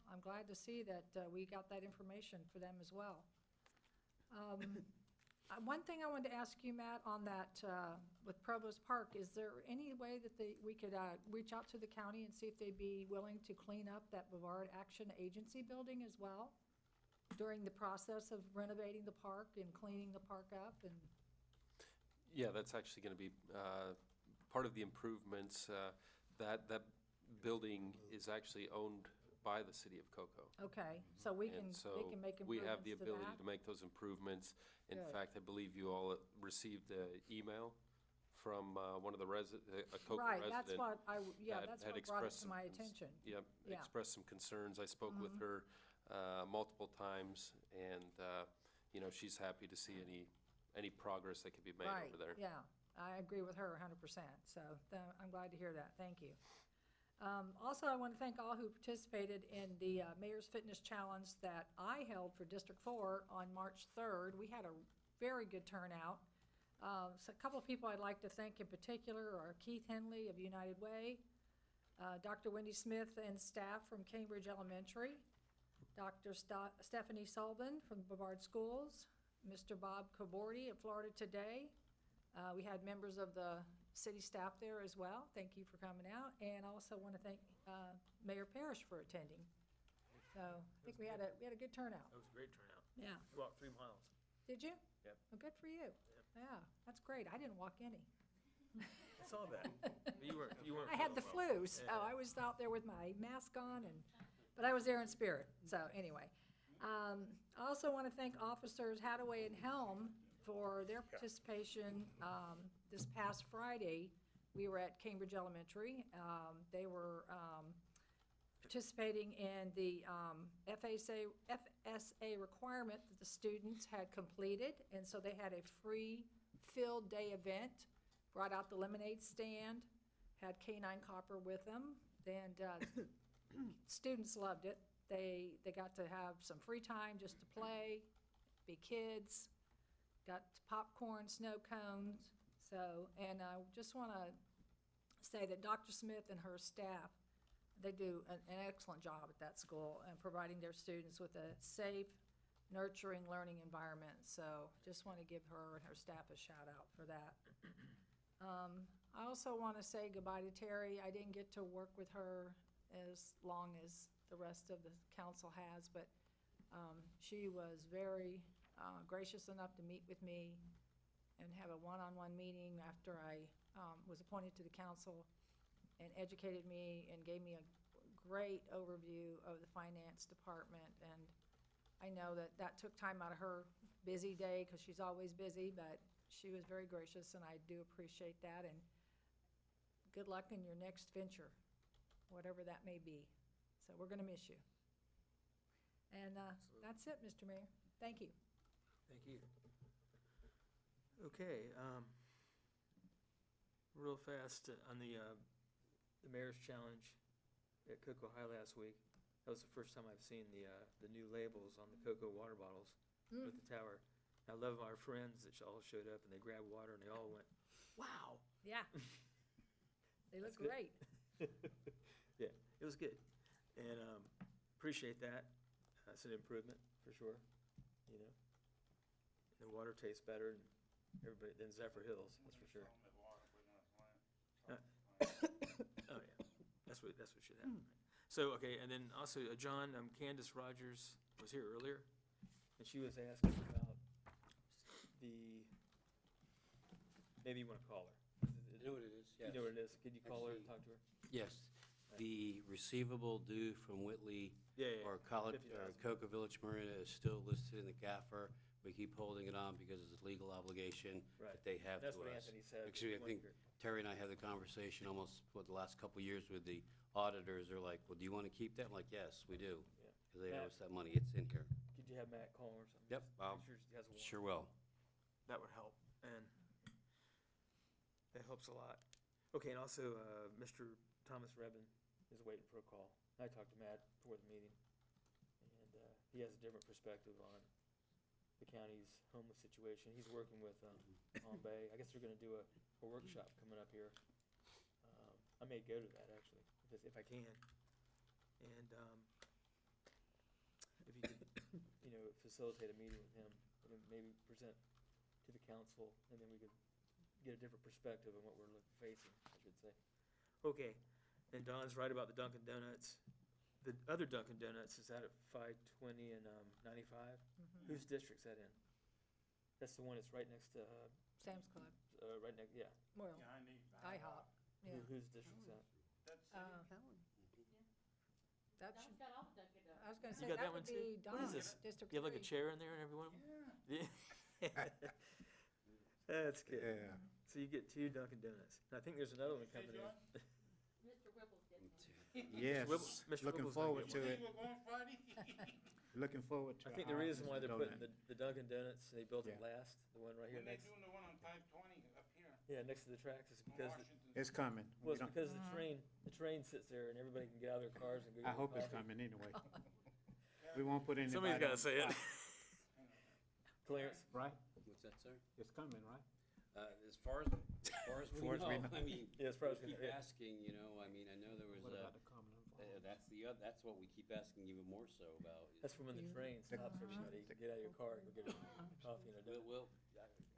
I'm glad to see that we got that information for them as well. One thing I wanted to ask you, Matt, on that, with Provost Park, is there any way that we could reach out to the county and see if they'd be willing to clean up that Brevard Action Agency building as well during the process of renovating the park and cleaning the park up? And Yeah, that's actually going to be part of the improvements. That building is actually owned by the city of Cocoa. okay, so we can, And so they can make we have improvements the to ability that? to make those improvements. In Good. fact, I believe you all received an email from one of the a Cocoa Right, resident. that's what that that's had what brought it expressed to my some attention. Yep, Yeah. expressed some concerns. I spoke with her multiple times, and, she's happy to see any progress that could be made Right, over there. yeah, I agree with her 100%, so I'm glad to hear that, thank you. Also, I want to thank all who participated in the Mayor's Fitness Challenge that I held for District 4 on March 3rd. We had a very good turnout. So a couple of people I'd like to thank in particular are Keith Henley of United Way, Dr. Wendy Smith and staff from Cambridge Elementary, Dr. Stephanie Sullivan from Brevard Schools, Mr. Bob Cabordi of Florida Today. We had members of the city staff there as well. Thank you for coming out. And I also want to thank Mayor Parrish for attending. So I think we had a good turnout. That was a great turnout. Yeah. We walked 3 miles. Did you? Yep. Well, good for you. Yeah, that's great. I didn't walk any. I saw that. But you weren't I had the feeling flu, well. so I was out there with my mask on, but I was there in spirit. So anyway, I also want to thank Officers Hadaway and Helm for their participation. This past Friday, we were at Cambridge Elementary. They were participating in the FSA requirement that the students had completed, and so they had a free field day event, brought out the lemonade stand, had K-9 Copper with them, and students loved it. They got to have some free time just to play, be kids, got popcorn, snow cones. So, and I just want to say that Dr. Smith and her staff, they do an excellent job at that school and providing their students with a safe, nurturing learning environment. So just want to give her and her staff a shout out for that. I also want to say goodbye to Terry. I didn't get to work with her as long as the rest of the council has, but she was very gracious enough to meet with me and have a one-on-one meeting after I was appointed to the council, and educated me and gave me a great overview of the finance department. And I know that took time out of her busy day, because she's always busy, but she was very gracious, and I do appreciate that. And good luck in your next venture, whatever that may be. So we're going to miss you. And that's it, Mr. Mayor. Thank you. Thank you. Okay, real fast on the Mayor's Challenge at Cocoa High last week. That was the first time I've seen the new labels on the Cocoa water bottles with the tower. I love our friends that all showed up and they grabbed water and they all went, wow. Yeah. They look That's good. great. Yeah, it was good. And appreciate that. It's an improvement for sure, you know. The water tastes better than Zephyr Hills, that's for sure. Oh, yeah, that's what should happen. So, okay, and then also, John, Candace Rogers was here earlier, and she was asking about maybe you want to call her. I know what it is, yes. You know what it is? Could you call her and talk to her? Yes, the receivable due from Whitley or College, Cocoa Village Marina is still listed in the GAFR. We keep holding it on because it's a legal obligation that they have to us. That's what Anthony said. Actually, I think Terry and I had the conversation almost, the last couple of years with the auditors. They're like, well, do you want to keep that? I'm like, yes, we do. Because they owe us that money. It's in here. Could you have Matt call her or something? Yep, Just make sure she has one. sure will. That would help, and that helps a lot. Okay, and also, Mr. Thomas Rebin is waiting for a call. I talked to Matt before the meeting, and he has a different perspective on the county's homeless situation. He's working with Palm Bay. I guess they're gonna do a workshop coming up here. I may go to that, actually, if I can. And if you could, facilitate a meeting with him, and maybe present to the council, and then we could get a different perspective on what we're facing, I should say. Okay, and Don's right about the Dunkin' Donuts. The other Dunkin' Donuts, is that at 520 and 95? Whose district's that in? That's the one that's right next to, Sam's Club. right next, yeah. Well, IHOP, yeah. Whose district's that? That Don's should, got all the Dunkin' Donuts. I was gonna You say, got that that would one too? be What is Don's this? District 3. You have like a chair in there and everyone? Yeah. That's good. Yeah. So you get 2 Dunkin' Donuts. And I think there's another one coming in. Mr. Whipple's getting one. Yes, Mr. looking Whipple's gonna forward get to one. it. Looking forward to I think the reason why they're donut. putting the Dunkin' Donuts, they built it Yeah. last, the one right here When they next. doing the one on 520 up here? Yeah, next to the tracks, it's because, It's coming. well, We it's don't- because the train sits there and everybody can get out of their cars and go get I hope it's coffee. coming anyway. We won't put anybody. Somebody's gotta on say it. the spot. Clarence? Right? What's that, sir? It's coming, right? As far as we far as we know, know. I mean, Yeah, as far as we we keep know, yeah. asking, I mean, I know there was, What about the common involvement? that's what we keep asking even more so about. is- That's from when the train stops everybody. You can get out of your car and go get a coffee and a donut.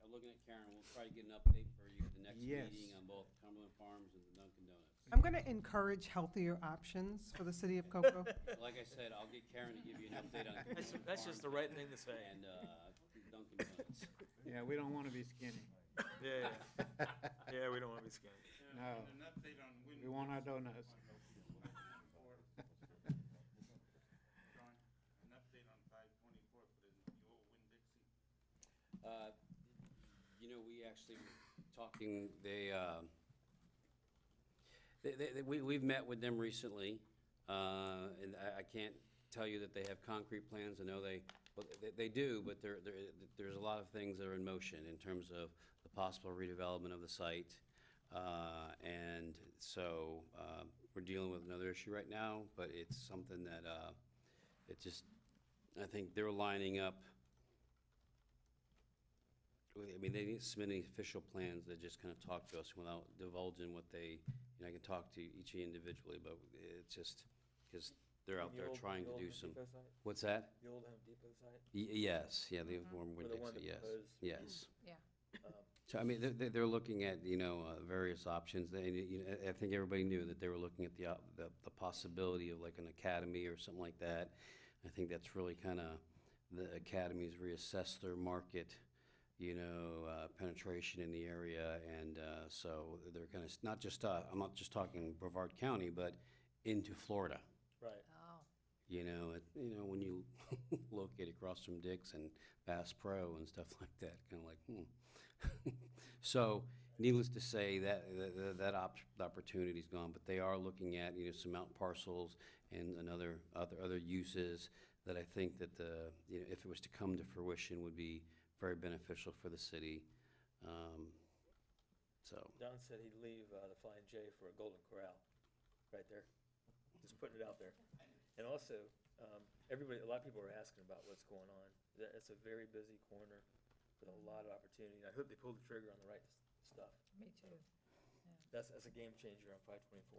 I'm looking at Karen, we'll try to get an update for you at the next Yes. meeting on both Cumberland Farms and the Dunkin' Donuts. I'm going to encourage healthier options for the city of Cocoa. Like I said, I'll get Karen to give you an update on. That's just the right thing to say. And, Dunkin' Donuts. Yeah, we don't want to be skinny. Yeah, yeah. Yeah, we don't wanna be skinny. No. And an update on Win. We want our donuts. John, an update on 524 for the old Winn-Dixie. We actually talking, we've met with them recently, and I can't tell you that they have concrete plans. I know they do, but there's a lot of things that are in motion in terms of the possible redevelopment of the site. And so we're dealing with another issue right now, but it's something that I think they're lining up. I mean, they didn't submit any official plans. They just kind of talk to us without divulging what they, I can talk to each individually, but it's just because they're out The there old- trying the to old do Home some. Depot site? What's that? The old Home Depot site? Yes, yeah, the one Or the one that yes, proposed. yes. Yeah. So, I mean, they're looking at, various options. I think everybody knew that they were looking at the possibility of like an academy or something like that. I think that's really kind of, the academies reassess their market, penetration in the area. And so they're kind of, not just, I'm not just talking Brevard County, but into Florida. Right. Oh. When you locate across from Dick's and Bass Pro and stuff like that, kind of like, So needless to say, that opportunity's gone, but they are looking at, some mountain parcels and other uses that I think that if it was to come to fruition, would be very beneficial for the city. So, Don said he'd leave the Flying J for a Golden Corral, right there. Just putting it out there. And also, a lot of people are asking about what's going on. It's a very busy corner with a lot of opportunity. I hope they pull the trigger on the right stuff. Me too. That's a game changer on 524.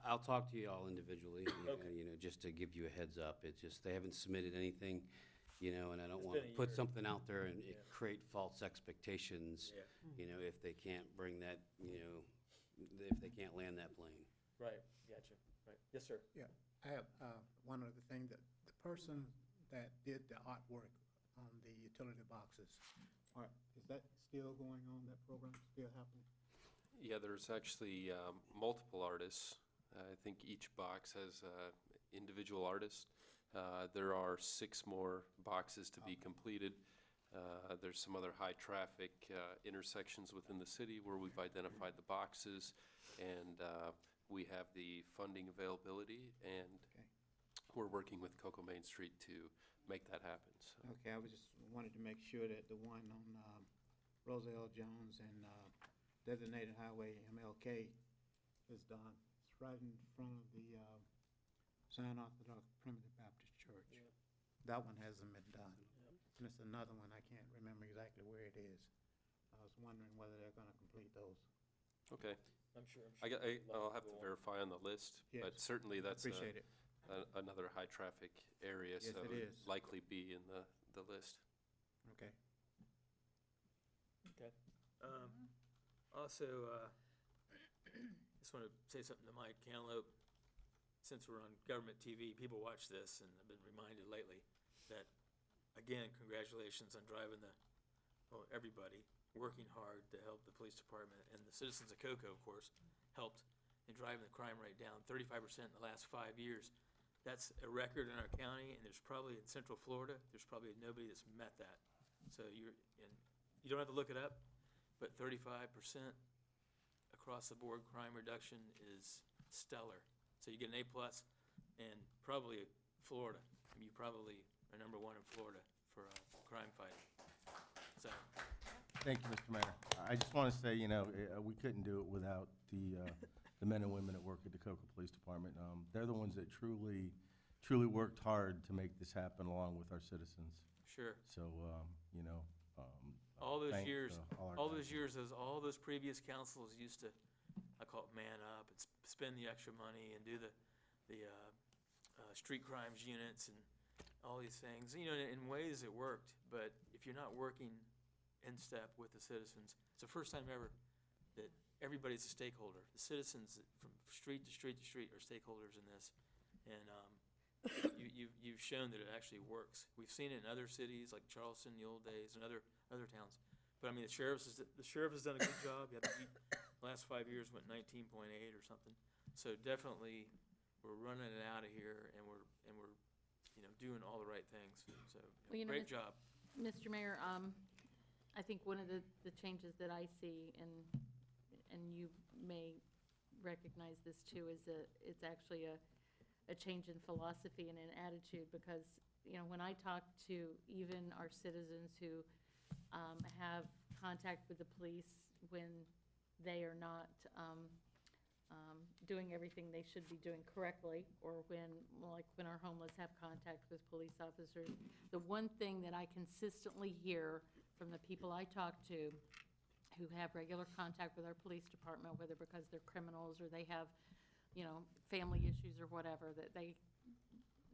I'll talk to you all individually, Okay. just to give you a heads up. It's just, they haven't submitted anything, and I don't It's want to been a put year. something out there and Yeah. create false expectations, Yeah. if they can't bring that, if they can't land that plane. Right, gotcha. Right. Yes, sir. Yeah, I have one other thing, that the person that did the artwork on the utility boxes, is that still going on, that program still happening? Yeah, there's actually multiple artists. I think each box has individual artists. There are 6 more boxes to be completed. There's some other high-traffic intersections within the city where we've identified the boxes, and we have the funding availability, and we're working with Cocoa Main Street to make that happen. So. Okay, I was just wanted to make sure that the one on Roselle Jones and designated highway MLK is done. It's right in front of the Zion Orthodox Primitive Baptist Church. Yeah. That one hasn't been done. And it's another one, I can't remember exactly where it is. I was wondering whether they're gonna complete those. Okay. I'm sure. I'll have to verify on the list, but Yes, certainly that's appreciate it. another high-traffic area, Yes, so it it is. would likely be in the list. Okay. Okay. Also, just want to say something to Mike Cantaloupe. Since we're on government TV, people watch this, and I've been reminded lately that, again, congratulations on driving everybody, working hard to help the police department, and the citizens of Cocoa, of course, helped in driving the crime rate down 35% in the last 5 years. That's a record in our county, and there's probably, in Central Florida, there's probably nobody that's met that. So you don't have to look it up, but 35% across the board crime reduction is stellar. So you get an A+, and probably Florida. I mean, you probably are number 1 in Florida for crime fighting. So, Thank you, Mr. Mayor. I just want to say, we couldn't do it without the men and women that work at the Cocoa Police Department. They're the ones that truly worked hard to make this happen along with our citizens. sure. So, All those thank, years, our all guys. those years, all those previous councils used to, I call it man up, and spend the extra money and do the street crimes units and all these things. In ways it worked, but if you're not working in step with the citizens, it's the first time ever that everybody's a stakeholder. The citizens from street to street to street are stakeholders in this, and you've shown that it actually works. We've seen it in other cities like Charleston, the old days, and other towns. But I mean, the sheriff has done a good job. The last 5 years went 19.8 or something. So definitely, we're running it out of here, and we're doing all the right things. So Well, great job. Mr. Mayor, I think one of the changes that I see, and you may recognize this too, is that it's actually a change in philosophy and in attitude, because, when I talk to even our citizens who have contact with the police when they are not doing everything they should be doing correctly, or when our homeless have contact with police officers, the one thing that I consistently hear from the people I talk to who have regular contact with our police department, whether because they're criminals or they have, family issues or whatever, that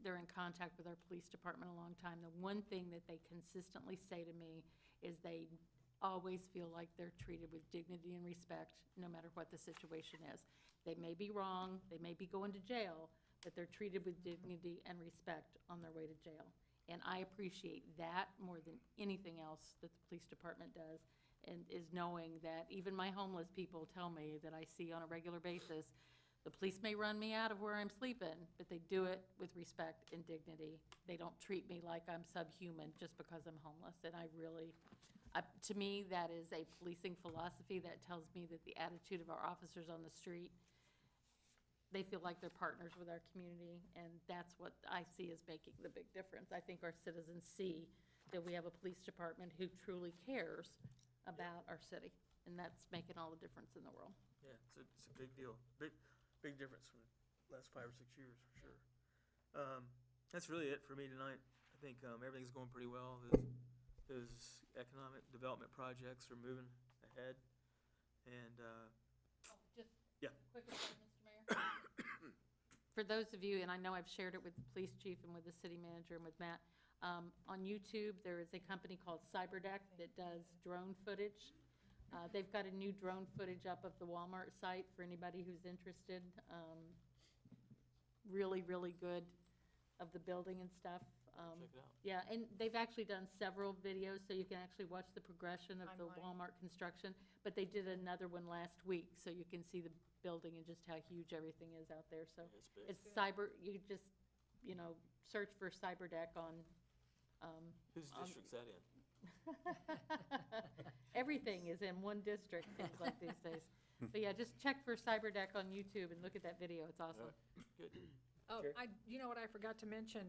they're in contact with our police department a long time, the one thing that they consistently say to me is they always feel like they're treated with dignity and respect, no matter what the situation is. They may be wrong, they may be going to jail, but they're treated with dignity and respect on their way to jail. And I appreciate that more than anything else that the police department does, and is knowing that even my homeless people tell me that I see on a regular basis, the police may run me out of where I'm sleeping, but they do it with respect and dignity. They don't treat me like I'm subhuman just because I'm homeless, and I To me, that is a policing philosophy that tells me that the attitude of our officers on the street, they feel like they're partners with our community, and that's what I see as making the big difference. I think our citizens see that we have a police department who truly cares about our city, and that's making all the difference in the world. Yeah, it's a big deal. Big difference from the last 5 or 6 years, for sure. That's really it for me tonight. I think everything's going pretty well. Those economic development projects are moving ahead, and, Just yeah. quick aside, Mr. Mayor. For those of you, and I know I've shared it with the police chief and with the city manager and with Matt, on YouTube, there is a company called Cyberdeck that does drone footage. They've got a new drone footage up of the Walmart site for anybody who's interested. Really, really good of the building and stuff. Check it out. Yeah, and they've actually done several videos, so you can actually watch the progression of the Timeline. Walmart construction. But they did another one last week, so you can see the building and just how huge everything is out there. So It's big. it's cyber, you just, search for Cyberdeck on. Whose district's that in? Everything is in one district, things like these days. But yeah, just check for Cyberdeck on YouTube and look at that video. It's awesome. Good. Oh, Sure. you know what I forgot to mention,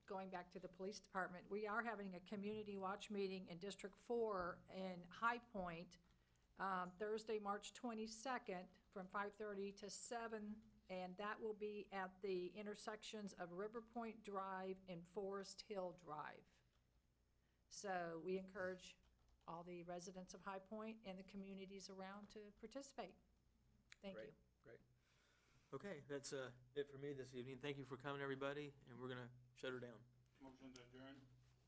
going back to the police department, we are having a community watch meeting in District 4 in High Point, Thursday, March 22nd, from 5:30 to 7, and that will be at the intersections of River Point Drive and Forest Hill Drive. So we encourage all the residents of High Point and the communities around to participate. Thank you. Great. Okay, that's it for me this evening. Thank you for coming, everybody, and we're going to shut her down. Motion to adjourn?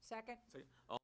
Second? Second.